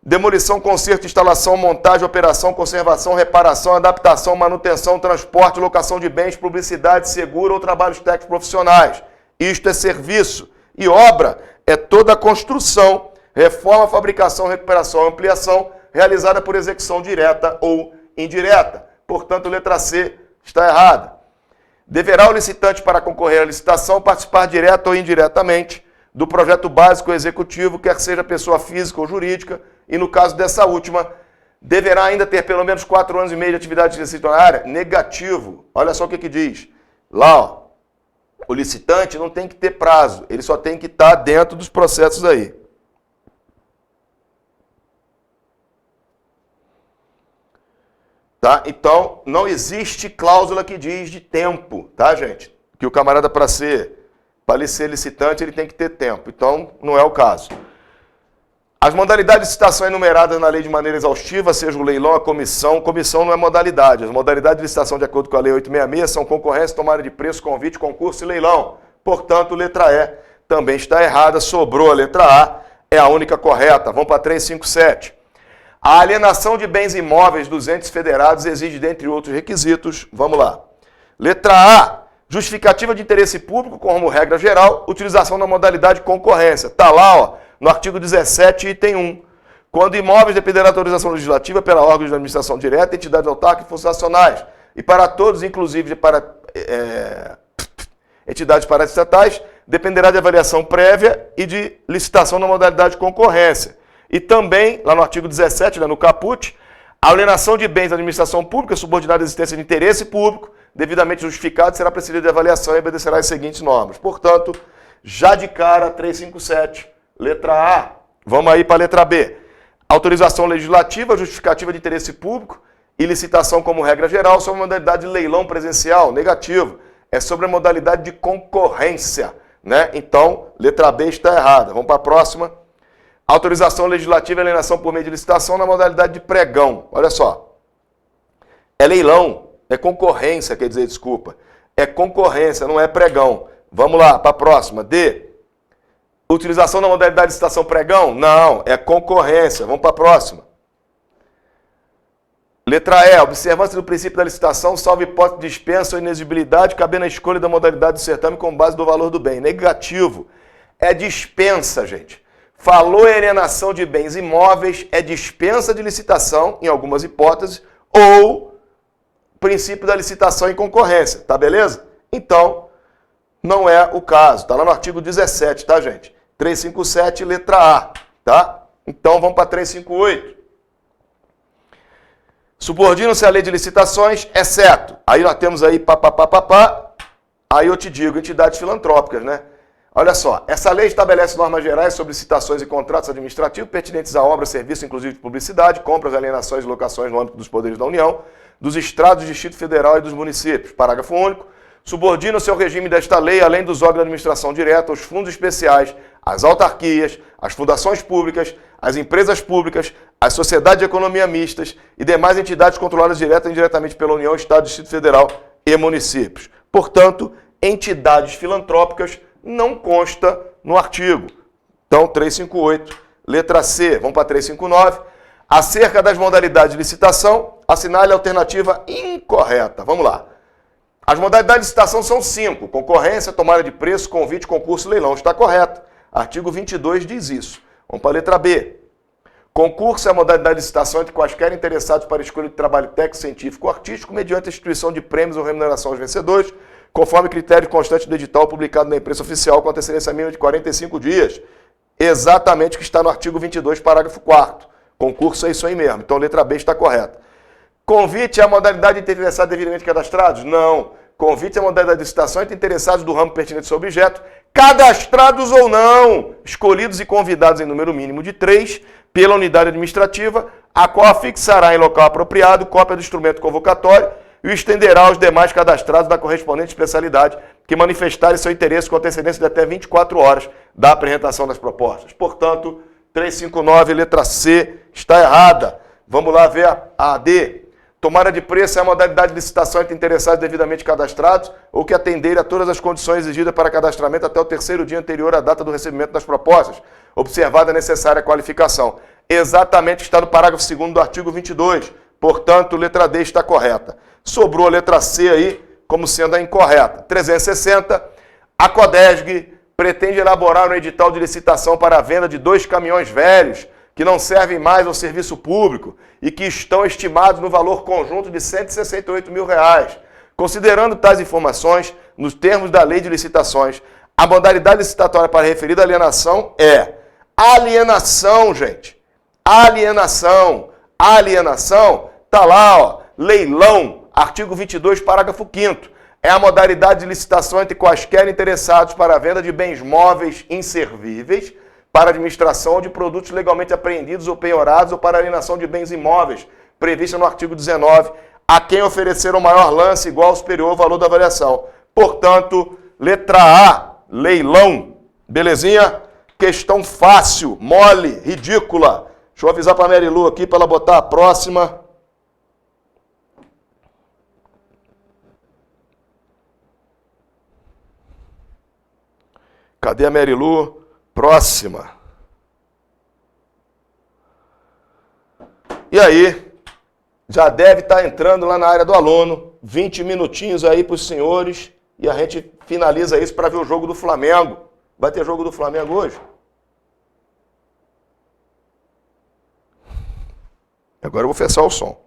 demolição, conserto, instalação, montagem, operação, conservação, reparação, adaptação, manutenção, transporte, locação de bens, publicidade, seguro ou trabalhos técnicos profissionais. Isto é serviço. E obra é toda a construção, reforma, fabricação, recuperação, ampliação, realizada por execução direta ou indireta. Portanto, letra C está errada. Deverá o licitante, para concorrer à licitação, participar direta ou indiretamente do projeto básico executivo, quer seja pessoa física ou jurídica, e no caso dessa última, deverá ainda ter pelo menos 4 anos e meio de atividade licitatória? Negativo. Olha só o que diz. Lá, ó, o licitante não tem que ter prazo, ele só tem que estar dentro dos processos aí. Tá? Então, não existe cláusula que diz de tempo, tá, gente? Que o camarada, para ser licitante, ele tem que ter tempo. Então, não é o caso. As modalidades de licitação enumeradas na lei de maneira exaustiva, seja o leilão, a comissão. Comissão não é modalidade. As modalidades de licitação, de acordo com a Lei 866, são concorrência, tomada de preço, convite, concurso e leilão. Portanto, letra E também está errada. Sobrou a letra A, é a única correta. Vamos para 357. A alienação de bens imóveis dos entes federados exige, dentre outros requisitos, vamos lá. Letra A, justificativa de interesse público, como regra geral, utilização da modalidade concorrência. Está lá, ó, no artigo 17, item 1. Quando imóveis dependerão da autorização legislativa pela órgãos de administração direta, entidades autárquicas e fundacionais, e para todos, inclusive para entidades paraestatais, dependerá de avaliação prévia e de licitação na modalidade de concorrência. E também, lá no artigo 17, lá no caput, a alienação de bens da administração pública subordinada à existência de interesse público, devidamente justificado, será precedida de avaliação e obedecerá às seguintes normas. Portanto, já de cara, 357, letra A. Vamos aí para a letra B. Autorização legislativa, justificativa de interesse público e licitação como regra geral sobre a modalidade de leilão presencial, negativo. É sobre a modalidade de concorrência, né? Então, letra B está errada. Vamos para a próxima. Autorização legislativa e alienação por meio de licitação na modalidade de pregão. Olha só. É leilão, é concorrência, quer dizer, desculpa. É concorrência, não é pregão. Vamos lá, para a próxima. D. Utilização da modalidade de licitação pregão? Não, é concorrência. Vamos para a próxima. Letra E, observância do princípio da licitação, salvo hipótese de dispensa ou inexigibilidade, cabendo a escolha da modalidade do certame com base do valor do bem. Negativo. É dispensa, gente. Falou em alienação de bens imóveis, é dispensa de licitação, em algumas hipóteses, ou princípio da licitação em concorrência, tá beleza? Então, não é o caso. Tá lá no artigo 17, tá, gente? 357, letra A, tá? Então, vamos para 358. Subordinam-se à lei de licitações, exceto. Aí nós temos aí aí eu te digo, entidades filantrópicas, né? Olha só, essa lei estabelece normas gerais sobre licitações e contratos administrativos pertinentes a obras, serviços, inclusive de publicidade, compras, alienações e locações no âmbito dos poderes da União, dos estados, do Distrito Federal e dos municípios. Parágrafo único. Subordinam-se ao regime desta lei, além dos órgãos de administração direta, os fundos especiais, as autarquias, as fundações públicas, as empresas públicas, as sociedades de economia mistas e demais entidades controladas direta e indiretamente pela União, Estado, Distrito Federal e municípios. Portanto, entidades filantrópicas não consta no artigo. Então, 358, letra C. Vamos para 359. Acerca das modalidades de licitação, assinale a alternativa incorreta. Vamos lá. As modalidades de licitação são 5. Concorrência, tomada de preço, convite, concurso, leilão. Está correto. Artigo 22 diz isso. Vamos para a letra B. Concurso é a modalidade de licitação entre quaisquer interessados para escolha de trabalho técnico, científico ou artístico, mediante a instituição de prêmios ou remuneração aos vencedores, conforme critério constante do edital publicado na imprensa oficial com antecedência mínima de 45 dias. Exatamente o que está no artigo 22, parágrafo 4º. Concurso é isso aí mesmo. Então, a letra B está correta. Convite é a modalidade de interessados devidamente cadastrados? Não. Convite é a modalidade de licitação entre interessados do ramo pertinente ao seu objeto, cadastrados ou não, escolhidos e convidados em número mínimo de 3 pela unidade administrativa, a qual afixará em local apropriado cópia do instrumento convocatório e o estenderá aos demais cadastrados da correspondente especialidade que manifestarem seu interesse com antecedência de até 24 horas da apresentação das propostas. Portanto, 359, letra C, está errada. Vamos lá ver a D. Tomada de preço é a modalidade de licitação entre interessados devidamente cadastrados ou que atenderem a todas as condições exigidas para cadastramento até o terceiro dia anterior à data do recebimento das propostas, observada a necessária qualificação. Exatamente o que está no parágrafo 2º do artigo 22. Portanto, letra D está correta. Sobrou a letra C aí como sendo a incorreta. 360. A Codesg pretende elaborar um edital de licitação para a venda de 2 caminhões velhos que não servem mais ao serviço público e que estão estimados no valor conjunto de R$ 168 mil. Considerando tais informações, nos termos da lei de licitações, a modalidade licitatória para a referida alienação é alienação, gente. Alienação. Alienação, tá lá, ó, leilão, artigo 22, parágrafo 5º. É a modalidade de licitação entre quaisquer interessados para a venda de bens móveis inservíveis, para administração de produtos legalmente apreendidos ou penhorados ou para alienação de bens imóveis, prevista no artigo 19, a quem oferecer o maior lance igual ou superior ao valor da avaliação. Portanto, letra A, leilão. Belezinha? Questão fácil, mole, ridícula. Deixa eu avisar para a Mary Lu aqui para ela botar a próxima. Cadê a Mary Lu? Próxima. E aí, já deve estar entrando lá na área do aluno. 20 minutinhos aí para os senhores. E a gente finaliza isso para ver o jogo do Flamengo. Vai ter jogo do Flamengo hoje? Agora eu vou fechar o som.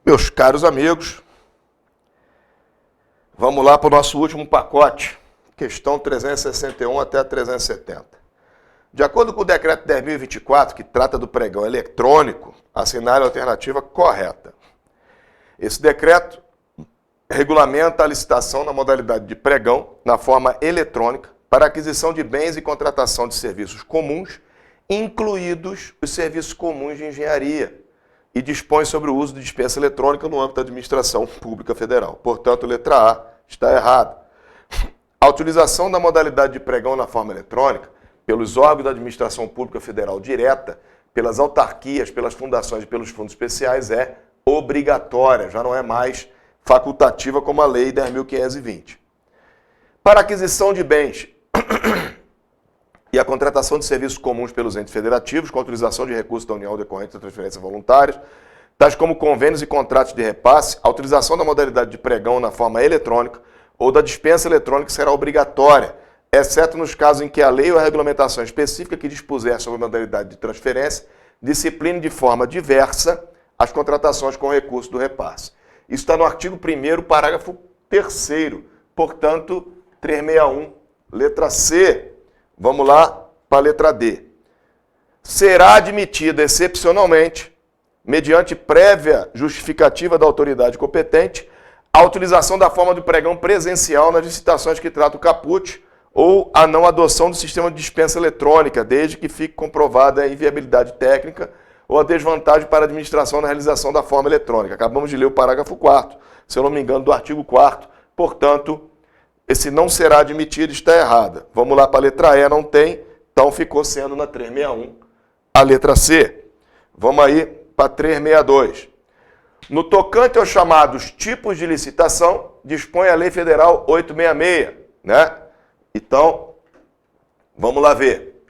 Meus caros amigos, vamos lá para o nosso último pacote, questão 361 até a 370. De acordo com o decreto 10.024, que trata do pregão eletrônico, assinale a alternativa correta. Esse decreto regulamenta a licitação na modalidade de pregão, na forma eletrônica, para aquisição de bens e contratação de serviços comuns, incluídos os serviços comuns de engenharia, e dispõe sobre o uso de dispensa eletrônica no âmbito da administração pública federal. Portanto, letra A está errada. A utilização da modalidade de pregão na forma eletrônica, pelos órgãos da administração pública federal direta, pelas autarquias, pelas fundações e pelos fundos especiais é obrigatória, já não é mais facultativa como a Lei 10.520. Para aquisição de bens e a contratação de serviços comuns pelos entes federativos, com a utilização de recursos da União decorrentes da transferência voluntárias, tais como convênios e contratos de repasse, a utilização da modalidade de pregão na forma eletrônica ou da dispensa eletrônica será obrigatória, exceto nos casos em que a lei ou a regulamentação específica que dispuser sobre a modalidade de transferência discipline de forma diversa as contratações com recurso do repasse. Isso está no artigo 1º, parágrafo 3º, portanto, 361, letra C. Vamos lá para a letra D. Será admitida excepcionalmente, mediante prévia justificativa da autoridade competente, a utilização da forma de pregão presencial nas licitações que tratam o caput ou a não adoção do sistema de dispensa eletrônica, desde que fique comprovada a inviabilidade técnica ou a desvantagem para a administração na realização da forma eletrônica. Acabamos de ler o parágrafo 4º, se eu não me engano, do artigo 4º, portanto, esse não será admitido, está errada. Vamos lá para a letra E, não tem, então ficou sendo na 361 a letra C. Vamos aí para 362. No tocante aos chamados tipos de licitação, dispõe a Lei Federal 866, né? Então, vamos lá ver.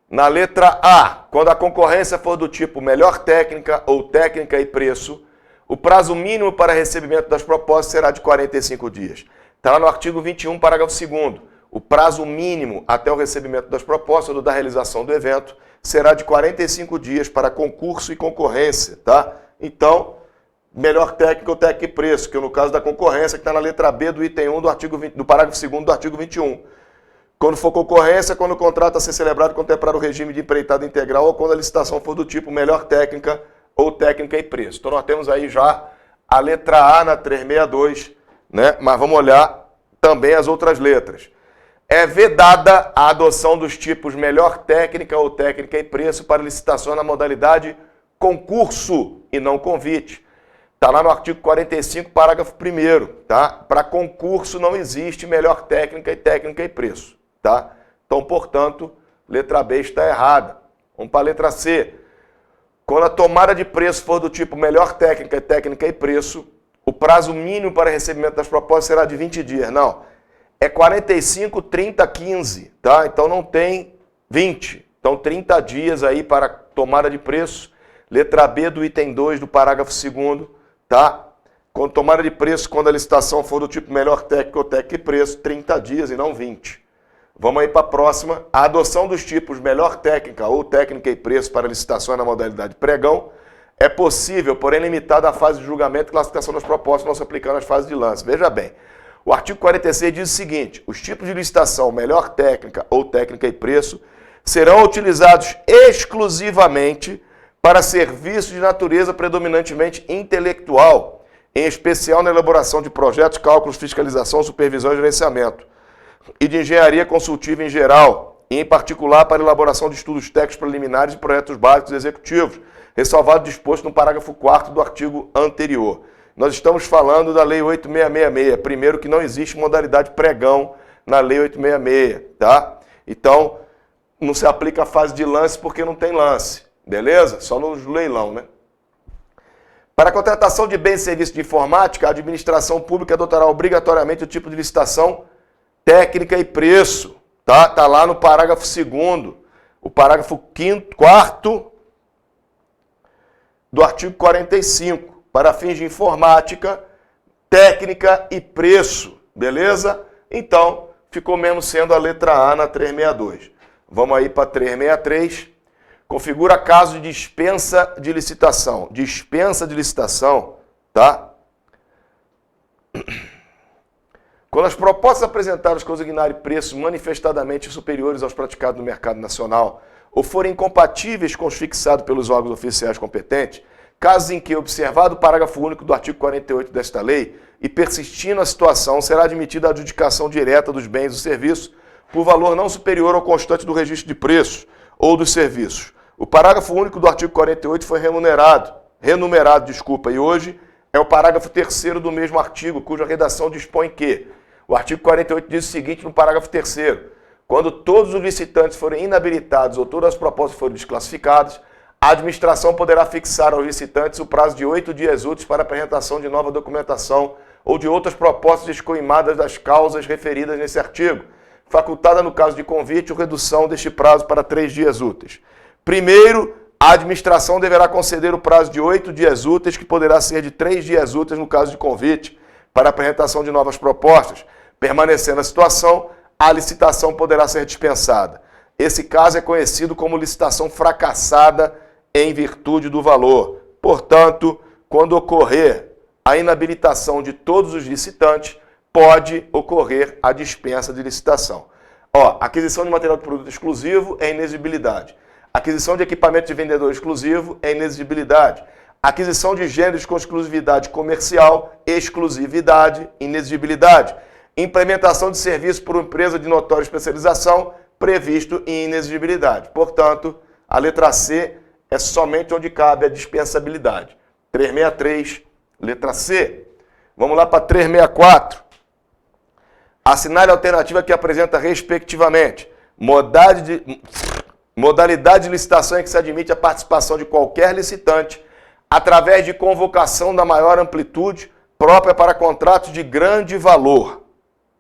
Na letra A, quando a concorrência for do tipo melhor técnica ou técnica e preço, o prazo mínimo para recebimento das propostas será de 45 dias. Está lá no artigo 21, parágrafo 2º. O prazo mínimo até o recebimento das propostas ou da realização do evento será de 45 dias para concurso e concorrência, tá? Então, melhor técnica ou técnica e preço, que no caso da concorrência, que está na letra B do item 1 do, do parágrafo 2º do artigo 21. Quando for concorrência, quando o contrato a ser celebrado contemplar o regime de empreitada integral ou quando a licitação for do tipo melhor técnica ou técnica e preço. Então, nós temos aí já a letra A na 362, né? Mas vamos olhar também as outras letras. É vedada a adoção dos tipos melhor técnica ou técnica e preço para licitação na modalidade concurso e não convite. Está lá no artigo 45, parágrafo 1º, tá? Para concurso não existe melhor técnica e preço, tá? Então, portanto, letra B está errada. Vamos para a letra C. Quando a tomada de preço for do tipo melhor técnica e preço, o prazo mínimo para recebimento das propostas será de 20 dias. Não, é 45, 30, 15, tá? Então não tem 20. Então 30 dias aí para tomada de preço. Letra B do item 2 do parágrafo 2º, tá? Com tomada de preço, quando a licitação for do tipo melhor técnica ou técnica e preço, 30 dias e não 20. Vamos aí para a próxima. A adoção dos tipos melhor técnica ou técnica e preço para licitação na modalidade pregão é possível, porém limitada à fase de julgamento e classificação das propostas, não se aplicando às fases de lance. Veja bem, o artigo 46 diz o seguinte: os tipos de licitação melhor técnica ou técnica e preço serão utilizados exclusivamente para serviços de natureza predominantemente intelectual, em especial na elaboração de projetos, cálculos, fiscalização, supervisão e gerenciamento, e de engenharia consultiva em geral, e em particular para elaboração de estudos técnicos preliminares e projetos básicos executivos, ressalvado o disposto no parágrafo 4º do artigo anterior. Nós estamos falando da Lei 8666, primeiro que não existe modalidade pregão na Lei 866, tá? Então, não se aplica a fase de lance porque não tem lance, beleza? Só no leilão, né? Para a contratação de bens e serviços de informática, a administração pública adotará obrigatoriamente o tipo de licitação técnica e preço, tá? Tá lá no parágrafo 2º, o parágrafo 4º do artigo 45, para fins de informática, técnica e preço, beleza? Então, ficou mesmo sendo a letra A na 362. Vamos aí para 363. configura caso de dispensa de licitação. Dispensa de licitação, tá? Quando as propostas apresentadas consignarem preços manifestadamente superiores aos praticados no mercado nacional ou forem incompatíveis com os fixados pelos órgãos oficiais competentes, casos em que, observado o parágrafo único do artigo 48 desta lei e persistindo a situação, será admitida a adjudicação direta dos bens ou serviços por valor não superior ao constante do registro de preços ou dos serviços. O parágrafo único do artigo 48 foi renumerado, e hoje é o parágrafo 3º do mesmo artigo, cuja redação dispõe que o artigo 48 diz o seguinte no parágrafo 3º: quando todos os licitantes forem inabilitados ou todas as propostas forem desclassificadas, a administração poderá fixar aos licitantes o prazo de 8 dias úteis para a apresentação de nova documentação ou de outras propostas descoimadas das causas referidas nesse artigo, facultada no caso de convite ou redução deste prazo para 3 dias úteis. Primeiro, a administração deverá conceder o prazo de 8 dias úteis, que poderá ser de 3 dias úteis no caso de convite, para a apresentação de novas propostas. Permanecendo a situação, a licitação poderá ser dispensada. Esse caso é conhecido como licitação fracassada em virtude do valor. Portanto, quando ocorrer a inabilitação de todos os licitantes, pode ocorrer a dispensa de licitação. Aquisição de material de produto exclusivo é inexigibilidade. Aquisição de equipamento de vendedor exclusivo é inexigibilidade. Aquisição de gêneros com exclusividade comercial, exclusividade, inexigibilidade. Implementação de serviço por uma empresa de notória especialização, previsto em inexigibilidade. Portanto, a letra C é somente onde cabe a dispensabilidade. 363, letra C. Vamos lá para 364. Assinale a alternativa que apresenta, respectivamente, modalidade de licitação em que se admite a participação de qualquer licitante através de convocação da maior amplitude própria para contratos de grande valor.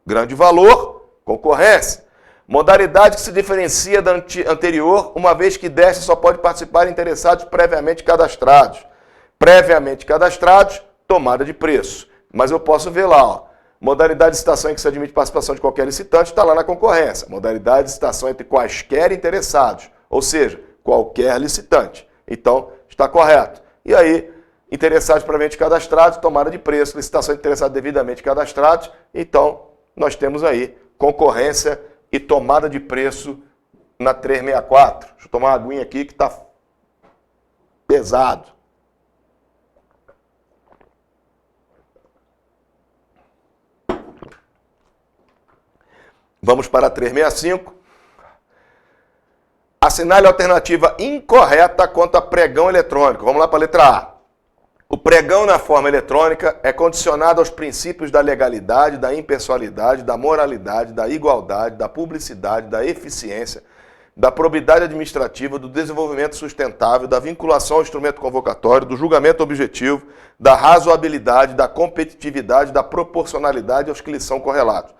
Grande valor, concorrência. Modalidade que se diferencia da anterior, uma vez que desta só pode participar interessados previamente cadastrados. Previamente cadastrados, tomada de preço. Mas eu posso ver lá, modalidade de licitação em que se admite participação de qualquer licitante, está lá na concorrência. Modalidade de licitação entre quaisquer interessados, ou seja, qualquer licitante. Então, está correto. E aí, interessados previamente cadastrados, tomada de preço, licitação de interessados devidamente cadastrados. Então, nós temos aí concorrência e tomada de preço na 364. Deixa eu tomar uma aguinha aqui que está pesado. Vamos para a 365. Assinale a alternativa incorreta quanto a pregão eletrônico. Vamos lá para a letra A. O pregão na forma eletrônica é condicionado aos princípios da legalidade, da impessoalidade, da moralidade, da igualdade, da publicidade, da eficiência, da probidade administrativa, do desenvolvimento sustentável, da vinculação ao instrumento convocatório, do julgamento objetivo, da razoabilidade, da competitividade, da proporcionalidade aos que lhes são correlatos.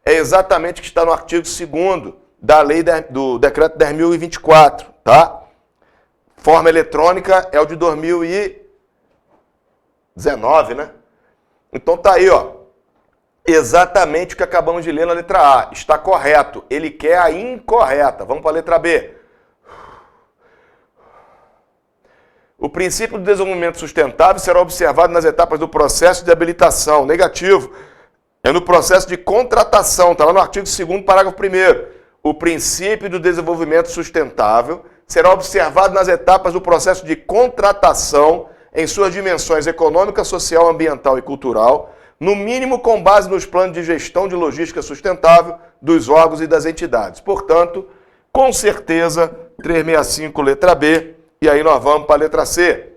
É exatamente o que está no artigo 2º da lei do decreto 10.024, tá? Forma eletrônica é o de 2019, né? Então tá aí, ó. Exatamente o que acabamos de ler na letra A. Está correto. Ele quer a incorreta. Vamos para a letra B. O princípio do desenvolvimento sustentável será observado nas etapas do processo de habilitação. Negativo. É no processo de contratação. Está lá no artigo 2º, parágrafo 1º. O princípio do desenvolvimento sustentável será observado nas etapas do processo de contratação em suas dimensões econômica, social, ambiental e cultural, no mínimo com base nos planos de gestão de logística sustentável dos órgãos e das entidades. Portanto, com certeza, 365, letra B, e aí nós vamos para a letra C.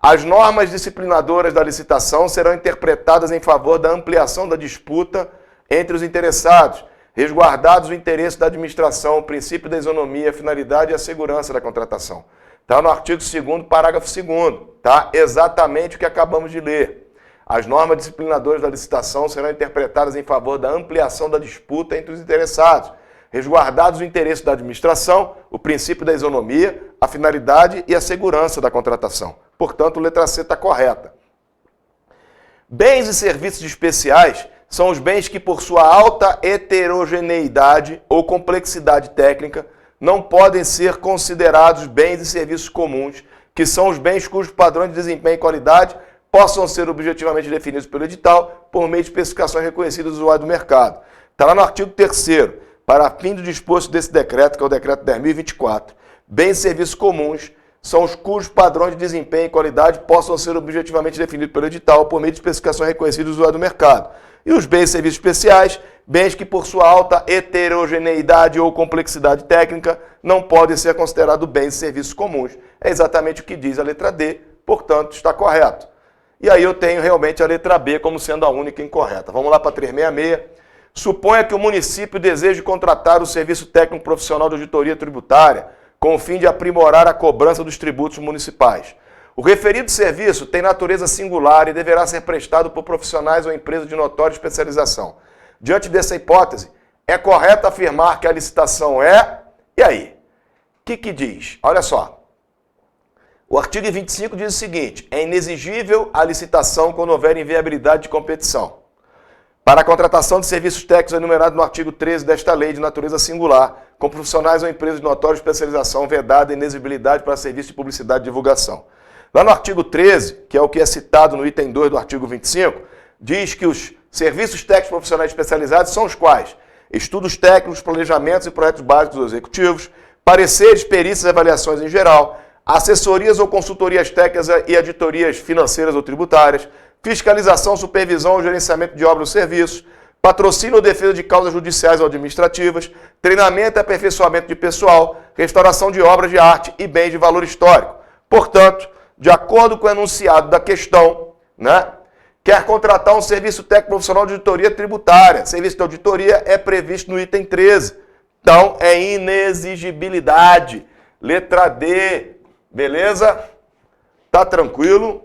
As normas disciplinadoras da licitação serão interpretadas em favor da ampliação da disputa entre os interessados, resguardados o interesse da administração, o princípio da isonomia, a finalidade e a segurança da contratação. Está no artigo 2º, parágrafo 2º, tá? Exatamente o que acabamos de ler. As normas disciplinadoras da licitação serão interpretadas em favor da ampliação da disputa entre os interessados, resguardados o interesse da administração, o princípio da isonomia, a finalidade e a segurança da contratação. Portanto, a letra C está correta. Bens e serviços especiais são os bens que, por sua alta heterogeneidade ou complexidade técnica, não podem ser considerados bens e serviços comuns, que são os bens cujos padrões de desempenho e qualidade possam ser objetivamente definidos pelo edital por meio de especificações reconhecidas do usuário do mercado. Está lá no artigo 3º, para fim do disposto desse decreto, que é o decreto 10.024, bens e serviços comuns são os cujos padrões de desempenho e qualidade possam ser objetivamente definidos pelo edital por meio de especificações reconhecidas do usuário do mercado. E os bens e serviços especiais, bens que por sua alta heterogeneidade ou complexidade técnica não podem ser considerados bens e serviços comuns. É exatamente o que diz a letra D, portanto está correto. E aí eu tenho realmente a letra B como sendo a única incorreta. Vamos lá para 366. Suponha que o município deseje contratar o serviço técnico profissional de auditoria tributária com o fim de aprimorar a cobrança dos tributos municipais. O referido serviço tem natureza singular e deverá ser prestado por profissionais ou empresas de notória especialização. Diante dessa hipótese, é correto afirmar que a licitação é... E aí? O que diz? Olha só. O artigo 25 diz o seguinte: é inexigível a licitação quando houver inviabilidade de competição. Para a contratação de serviços técnicos enumerados no artigo 13 desta lei de natureza singular, com profissionais ou empresas de notória especialização, vedada a inexigibilidade para serviço de publicidade e divulgação. Lá no artigo 13, que é o que é citado no item 2 do artigo 25, diz que os serviços técnicos profissionais especializados são os quais? Estudos técnicos, planejamentos e projetos básicos ou executivos, pareceres, perícias e avaliações em geral, assessorias ou consultorias técnicas e auditorias financeiras ou tributárias, fiscalização, supervisão ou gerenciamento de obras ou serviços, patrocínio ou defesa de causas judiciais ou administrativas, treinamento e aperfeiçoamento de pessoal, restauração de obras de arte e bens de valor histórico. Portanto, de acordo com o enunciado da questão, quer contratar um serviço técnico profissional de auditoria tributária. Serviço de auditoria é previsto no item 13. Então, é inexigibilidade. Letra D. Beleza? Tá tranquilo?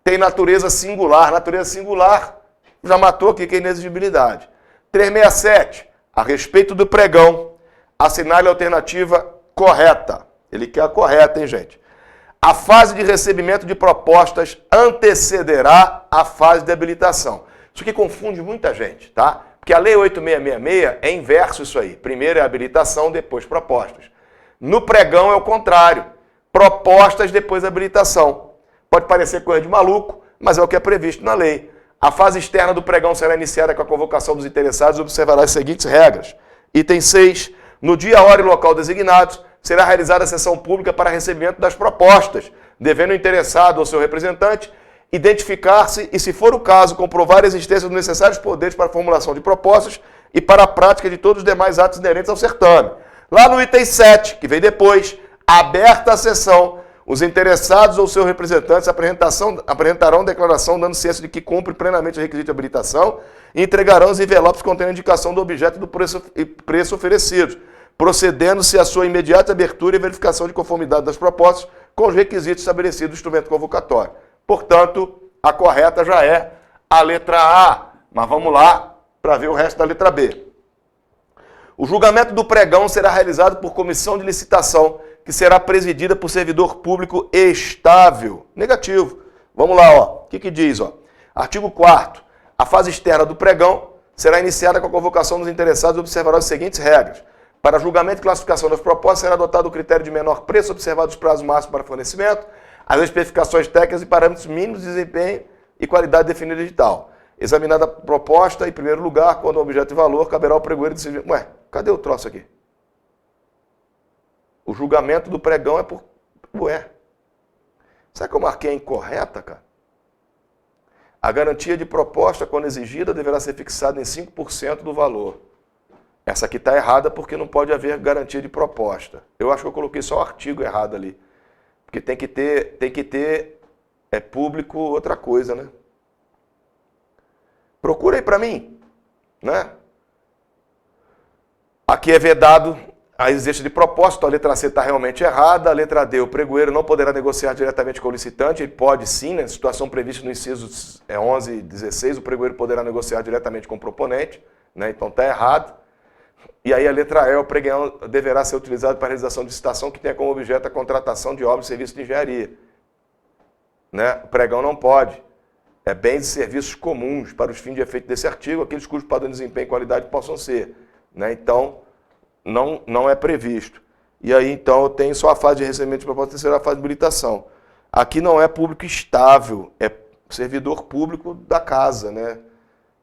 Tem natureza singular. Natureza singular já matou aqui que é inexigibilidade. 367. A respeito do pregão, assinale a alternativa correta. Ele quer a correta, hein, gente? A fase de recebimento de propostas antecederá a fase de habilitação. Isso aqui confunde muita gente, tá? Porque a Lei 8666 é inverso isso aí. Primeiro é habilitação, depois propostas. No pregão é o contrário. Propostas, depois habilitação. Pode parecer coisa de maluco, mas é o que é previsto na lei. A fase externa do pregão será iniciada com a convocação dos interessados e observará as seguintes regras. Item 6. No dia, hora e local designados, será realizada a sessão pública para recebimento das propostas, devendo o interessado ou seu representante identificar-se e, se for o caso, comprovar a existência dos necessários poderes para a formulação de propostas e para a prática de todos os demais atos inerentes ao certame. Lá no item 7, que vem depois, aberta a sessão, os interessados ou seus representantes apresentarão declaração dando ciência de que cumpre plenamente o requisito de habilitação e entregarão os envelopes contendo a indicação do objeto e do preço oferecidos, procedendo-se à sua imediata abertura e verificação de conformidade das propostas com os requisitos estabelecidos do instrumento convocatório. Portanto, a correta já é a letra A. Mas vamos lá para ver o resto da letra B. O julgamento do pregão será realizado por comissão de licitação, que será presidida por servidor público estável. Negativo. Vamos lá, ó. O que diz, ó? Artigo 4º. A fase externa do pregão será iniciada com a convocação dos interessados e observará as seguintes regras. Para julgamento e classificação das propostas, será adotado o critério de menor preço, observado os prazos máximos para fornecimento, as especificações técnicas e parâmetros mínimos de desempenho e qualidade definida de edital. Examinada a proposta, em primeiro lugar, quando o objeto de valor, caberá ao pregoeiro decidir... Ué, cadê o troço aqui? O julgamento do pregão é por... Ué, será que eu marquei a incorreta, cara? A garantia de proposta, quando exigida, deverá ser fixada em 5% do valor. Essa aqui está errada porque não pode haver garantia de proposta. Eu acho que eu coloquei só o artigo errado ali. Porque tem que ter público outra coisa, né? Procura aí para mim, né? Aqui é vedado a existência de proposta, então a letra C está realmente errada. A letra D, o pregoeiro não poderá negociar diretamente com o licitante, ele pode sim, né? Situação prevista no inciso 11 e 16, o pregoeiro poderá negociar diretamente com o proponente, né? Então está errado. E aí a letra E, o pregão deverá ser utilizado para a realização de licitação que tenha como objeto a contratação de obras e serviços de engenharia. Né? O pregão não pode. É bens e serviços comuns para os fins de efeito desse artigo, aqueles cujos padrões de desempenho e qualidade possam ser. Né? Então, não é previsto. E aí, então, eu tenho só a fase de recebimento de proposta, a terceira fase de habilitação. Aqui não é público estável, é servidor público da casa, né?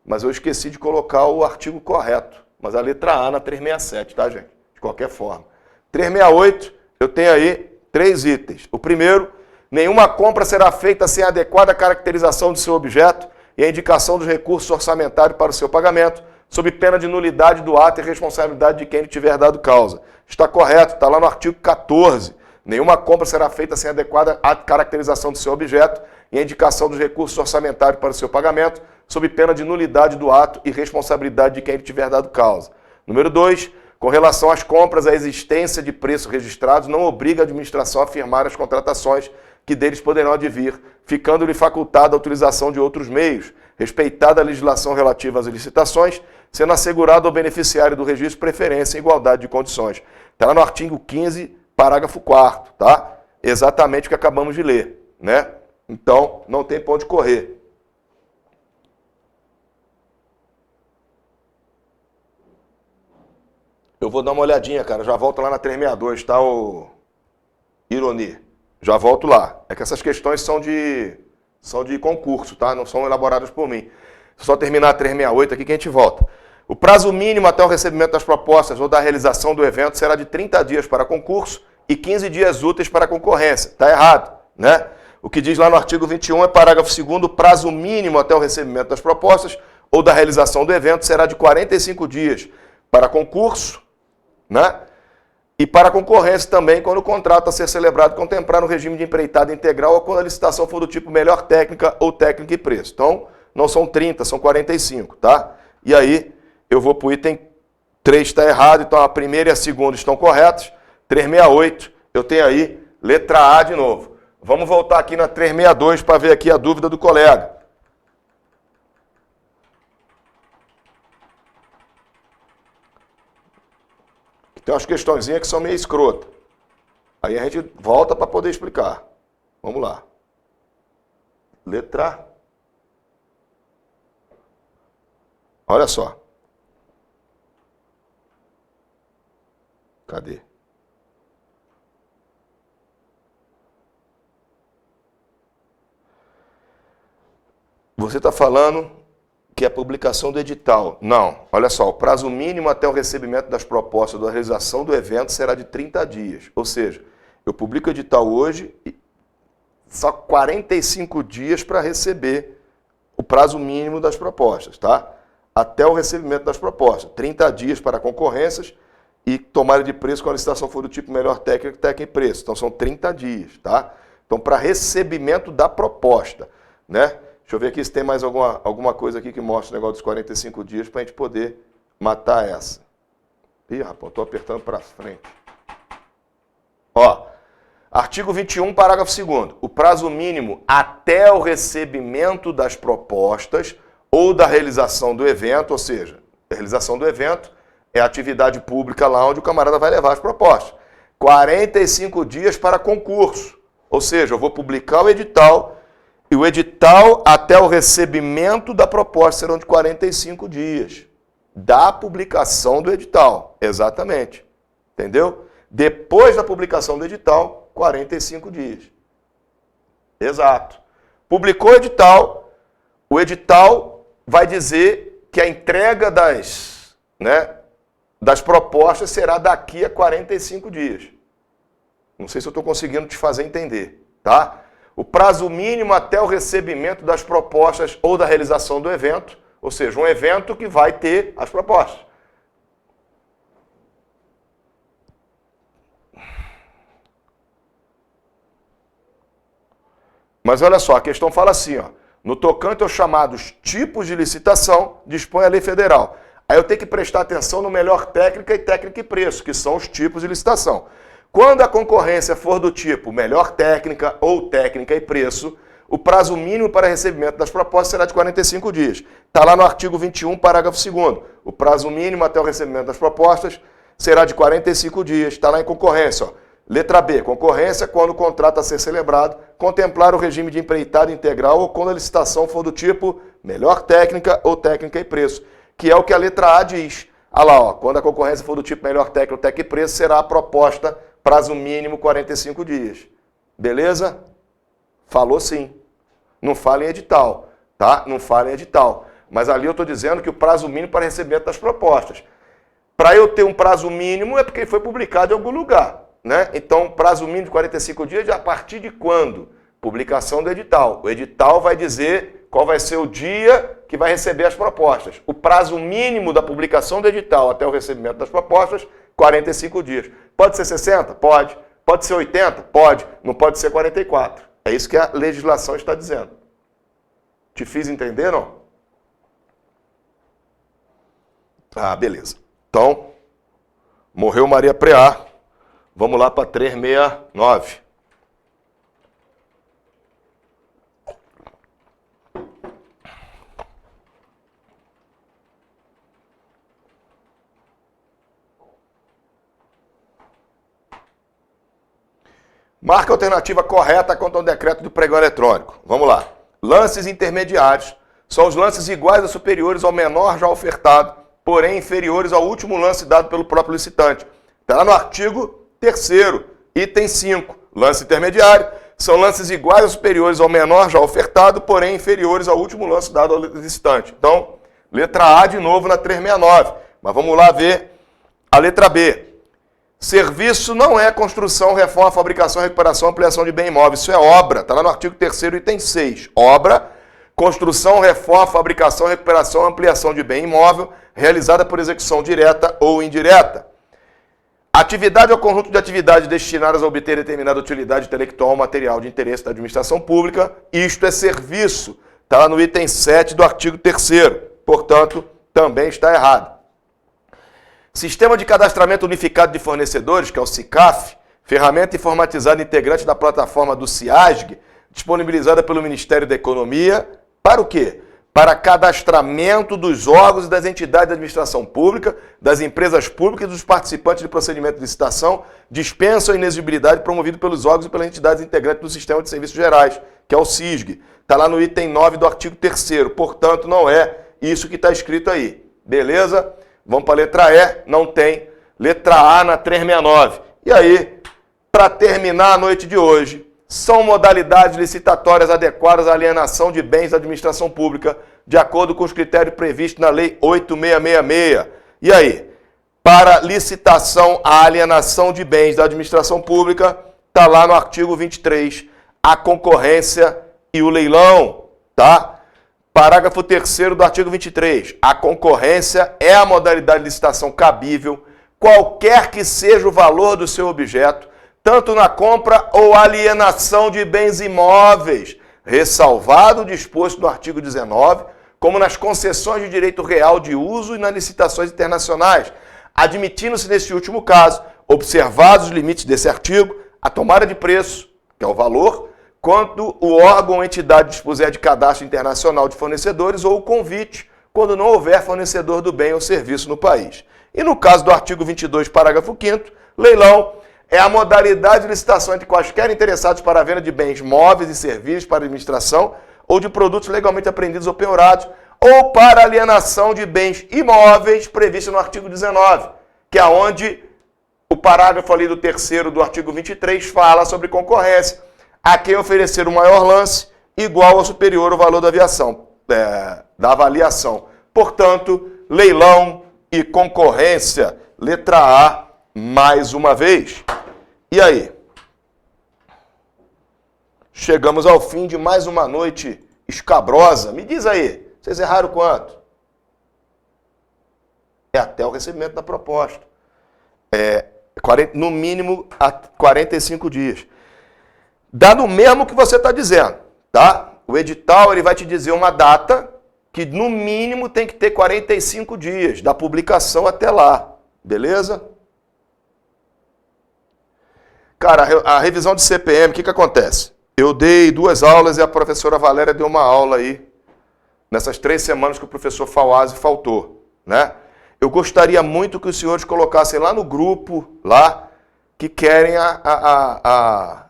Mas eu esqueci de colocar o artigo correto. Mas a letra A na 367, tá, gente? De qualquer forma. 368, eu tenho aí 3 itens. O primeiro, nenhuma compra será feita sem adequada caracterização de seu objeto e a indicação dos recursos orçamentários para o seu pagamento, sob pena de nulidade do ato e responsabilidade de quem lhe tiver dado causa. Está correto, está lá no artigo 14. Nenhuma compra será feita sem adequada caracterização do seu objeto e a indicação dos recursos orçamentários para o seu pagamento, sob pena de nulidade do ato e responsabilidade de quem lhe tiver dado causa. Número 2. Com relação às compras, a existência de preços registrados não obriga a administração a firmar as contratações que deles poderão advir, ficando-lhe facultada a utilização de outros meios, respeitada a legislação relativa às licitações, sendo assegurado ao beneficiário do registro preferência em igualdade de condições. Está lá no artigo 15, parágrafo 4º, tá? Exatamente o que acabamos de ler, né? Então, não tem pra onde correr. Eu vou dar uma olhadinha, cara. Já volto lá na 362, tá, o Ironi? Já volto lá. É que essas questões são de concurso, tá? Não são elaboradas por mim. Só terminar a 368 aqui que a gente volta. O prazo mínimo até o recebimento das propostas ou da realização do evento será de 30 dias para concurso e 15 dias úteis para concorrência. Está errado, né? O que diz lá no artigo 21 é parágrafo 2º, o prazo mínimo até o recebimento das propostas ou da realização do evento será de 45 dias para concurso, né? E para concorrência também, quando o contrato a ser celebrado contemplar no regime de empreitada integral ou quando a licitação for do tipo melhor técnica ou técnica e preço. Então, não são 30, são 45, tá? E aí, eu vou para o item 3, está errado, então a primeira e a segunda estão corretas. 368, eu tenho aí letra A de novo. Vamos voltar aqui na 362 para ver aqui a dúvida do colega. Tem umas questõezinhas que são meio escrotas. Aí a gente volta para poder explicar. Vamos lá. Letra A. Olha só. Cadê? Você está falando que é a publicação do edital. Não, olha só, o prazo mínimo até o recebimento das propostas da realização do evento será de 30 dias. Ou seja, eu publico o edital hoje e só 45 dias para receber o prazo mínimo das propostas, tá? Até o recebimento das propostas. 30 dias para concorrências e tomada de preço quando a licitação for do tipo melhor técnica, técnica e preço. Então são 30 dias, tá? Então para recebimento da proposta, né? Deixa eu ver aqui se tem mais alguma coisa aqui que mostra o negócio dos 45 dias para a gente poder matar essa. Ih, rapaz, estou apertando para frente. Ó, artigo 21, parágrafo 2º. O prazo mínimo até o recebimento das propostas ou da realização do evento, ou seja, a realização do evento é a atividade pública lá onde o camarada vai levar as propostas. 45 dias para concurso. Ou seja, eu vou publicar o edital e o edital até o recebimento da proposta serão de 45 dias. Da publicação do edital. Exatamente. Entendeu? Depois da publicação do edital, 45 dias. Exato. Publicou o edital vai dizer que a entrega das propostas será daqui a 45 dias. Não sei se eu estou conseguindo te fazer entender, tá? O prazo mínimo até o recebimento das propostas ou da realização do evento, ou seja, um evento que vai ter as propostas. Mas olha só, a questão fala assim, ó, no tocante aos chamados tipos de licitação, dispõe a lei federal. Aí eu tenho que prestar atenção no melhor técnica e preço, que são os tipos de licitação. Quando a concorrência for do tipo melhor técnica ou técnica e preço, o prazo mínimo para recebimento das propostas será de 45 dias. Está lá no artigo 21, parágrafo 2º. O prazo mínimo até o recebimento das propostas será de 45 dias. Está lá em concorrência. Ó. Letra B, concorrência quando o contrato a ser celebrado contemplar o regime de empreitada integral ou quando a licitação for do tipo melhor técnica ou técnica e preço, que é o que a letra A diz. Ah lá, ó, quando a concorrência for do tipo melhor técnico, tec e preço, será a proposta prazo mínimo 45 dias. Beleza? Falou sim. Não fala em edital, tá? Não fala em edital. Mas ali eu estou dizendo que o prazo mínimo para recebimento das propostas. Para eu ter um prazo mínimo é porque foi publicado em algum lugar, né? Então, prazo mínimo de 45 dias, a partir de quando? Publicação do edital. O edital vai dizer qual vai ser o dia que vai receber as propostas. O prazo mínimo da publicação do edital até o recebimento das propostas, 45 dias. Pode ser 60? Pode. Pode ser 80? Pode. Não pode ser 44. É isso que a legislação está dizendo. Te fiz entender, não? Ah, beleza. Então, morreu Maria Preá. Vamos lá para 369. Marca a alternativa correta quanto ao decreto do pregão eletrônico. Vamos lá. Lances intermediários são os lances iguais ou superiores ao menor já ofertado, porém inferiores ao último lance dado pelo próprio licitante. Está lá no artigo 3º, item 5. Lance intermediário são lances iguais ou superiores ao menor já ofertado, porém inferiores ao último lance dado ao licitante. Então, letra A de novo na 369. Mas vamos lá ver a letra B. Serviço não é construção, reforma, fabricação, recuperação, ampliação de bem imóvel. Isso é obra. Está lá no artigo 3º, item 6. Obra, construção, reforma, fabricação, recuperação, ampliação de bem imóvel, realizada por execução direta ou indireta. Atividade ou conjunto de atividades destinadas a obter determinada utilidade intelectual ou material de interesse da administração pública. Isto é serviço. Está lá no item 7 do artigo 3º. Portanto, também está errado. Sistema de Cadastramento Unificado de Fornecedores, que é o SICAF, ferramenta informatizada integrante da plataforma do CIASG, disponibilizada pelo Ministério da Economia, para o quê? Para cadastramento dos órgãos e das entidades da administração pública, das empresas públicas e dos participantes de procedimento de licitação, dispensa ou inexigibilidade promovido pelos órgãos e pelas entidades integrantes do Sistema de Serviços Gerais, que é o SISG. Está lá no item 9 do artigo 3º. Portanto, não é isso que está escrito aí. Beleza? Vamos para a letra E, não tem. Letra A na 369. E aí, para terminar a noite de hoje, são modalidades licitatórias adequadas à alienação de bens da administração pública, de acordo com os critérios previstos na Lei 8666. E aí, para licitação à alienação de bens da administração pública, está lá no artigo 23, a concorrência e o leilão, tá? Parágrafo 3º do artigo 23. A concorrência é a modalidade de licitação cabível, qualquer que seja o valor do seu objeto, tanto na compra ou alienação de bens imóveis, ressalvado o disposto no artigo 19, como nas concessões de direito real de uso e nas licitações internacionais, admitindo-se nesse último caso, observados os limites desse artigo, a tomada de preço, que é o valor, quando o órgão ou entidade dispuser de cadastro internacional de fornecedores ou o convite, quando não houver fornecedor do bem ou serviço no país. E no caso do artigo 22, parágrafo 5º, leilão é a modalidade de licitação entre quaisquer interessados para a venda de bens móveis e serviços para administração ou de produtos legalmente apreendidos ou penhorados, ou para alienação de bens imóveis previsto no artigo 19, que é onde o parágrafo ali do 3º do artigo 23 fala sobre concorrência, a quem oferecer o maior lance igual ou superior ao valor da da avaliação. Portanto, leilão e concorrência, letra A, mais uma vez. E aí? Chegamos ao fim de mais uma noite escabrosa. Me diz aí, vocês erraram quanto? É até o recebimento da proposta. No mínimo, 45 dias. Dá no mesmo que você está dizendo, tá? O edital ele vai te dizer uma data que no mínimo tem que ter 45 dias, da publicação até lá, beleza? Cara, a revisão de CPM, o que acontece? Eu dei 2 aulas e a professora Valéria deu uma aula aí, nessas 3 semanas que o professor Fawazzi faltou, né? Eu gostaria muito que os senhores colocassem lá no grupo, lá, que querem a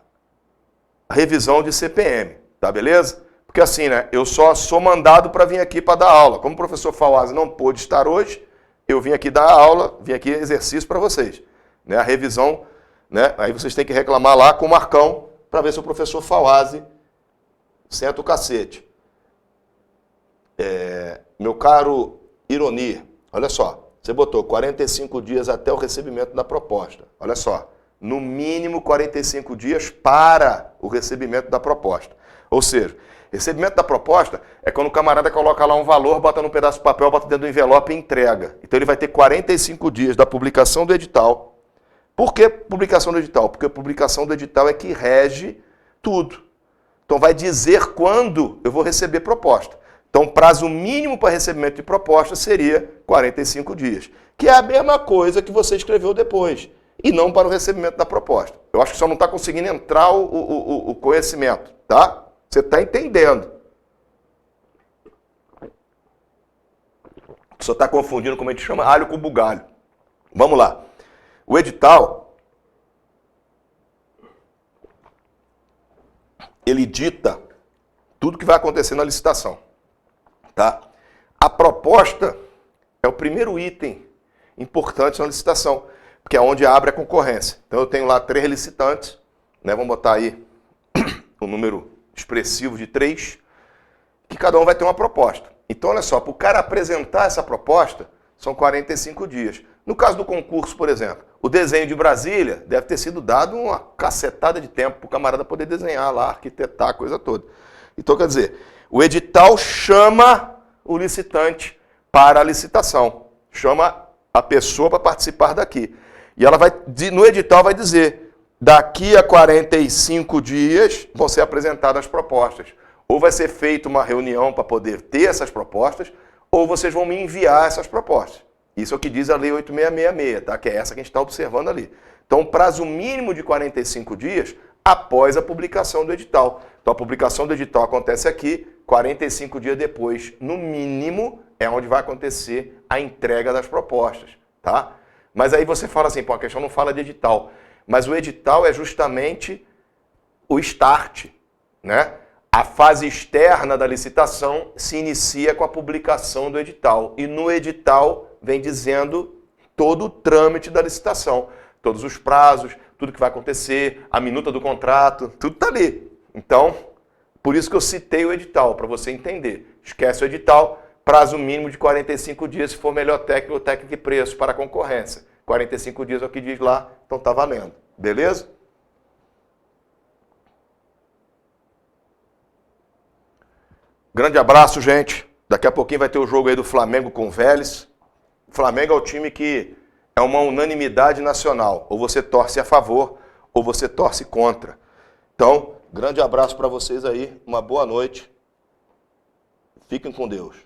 revisão de CPM, tá beleza? Porque assim, né, eu só sou mandado para vir aqui para dar aula. Como o professor Fawazzi não pôde estar hoje, eu vim aqui dar aula, vim aqui exercício para vocês. Né? A revisão, né? Aí vocês têm que reclamar lá com o Marcão para ver se o professor Fawazzi senta o cacete. Meu caro Ironi, olha só, você botou 45 dias até o recebimento da proposta. Olha só, no mínimo 45 dias para o recebimento da proposta. Ou seja, recebimento da proposta é quando o camarada coloca lá um valor, bota num pedaço de papel, bota dentro do envelope e entrega. Então ele vai ter 45 dias da publicação do edital. Por que publicação do edital? Porque a publicação do edital é que rege tudo. Então vai dizer quando eu vou receber proposta. Então prazo mínimo para recebimento de proposta seria 45 dias. Que é a mesma coisa que você escreveu depois. E não para o recebimento da proposta. Eu acho que só não está conseguindo entrar o conhecimento, tá? Você está entendendo. Só está confundindo, como a gente chama, alho com bugalho. Vamos lá. O edital, ele dita tudo que vai acontecer na licitação. Tá? A proposta é o primeiro item importante na licitação, porque é onde abre a concorrência. Então eu tenho lá 3 licitantes, né? Vamos botar aí um número expressivo de 3, que cada um vai ter uma proposta. Então olha só, para o cara apresentar essa proposta, são 45 dias. No caso do concurso, por exemplo, o desenho de Brasília deve ter sido dado uma cacetada de tempo para o camarada poder desenhar lá, arquitetar a coisa toda. Então quer dizer, o edital chama o licitante para a licitação, chama a pessoa para participar daqui. E ela vai, no edital vai dizer, daqui a 45 dias vão ser apresentadas as propostas. Ou vai ser feita uma reunião para poder ter essas propostas, ou vocês vão me enviar essas propostas. Isso é o que diz a Lei 8666, tá? Que é essa que a gente está observando ali. Então, prazo mínimo de 45 dias após a publicação do edital. Então, a publicação do edital acontece aqui, 45 dias depois, no mínimo, é onde vai acontecer a entrega das propostas, tá? Mas aí você fala assim, pô, a questão não fala de edital. Mas o edital é justamente o start, né? A fase externa da licitação se inicia com a publicação do edital. E no edital vem dizendo todo o trâmite da licitação. Todos os prazos, tudo que vai acontecer, a minuta do contrato, tudo está ali. Então, por isso que eu citei o edital, para você entender. Esquece o edital, prazo mínimo de 45 dias, se for melhor técnico ou técnico e preço para a concorrência. 45 dias é o que diz lá, então está valendo. Beleza? Grande abraço, gente. Daqui a pouquinho vai ter o jogo aí do Flamengo com o Vélez. O Flamengo é o time que é uma unanimidade nacional. Ou você torce a favor, ou você torce contra. Então, grande abraço para vocês aí. Uma boa noite. Fiquem com Deus.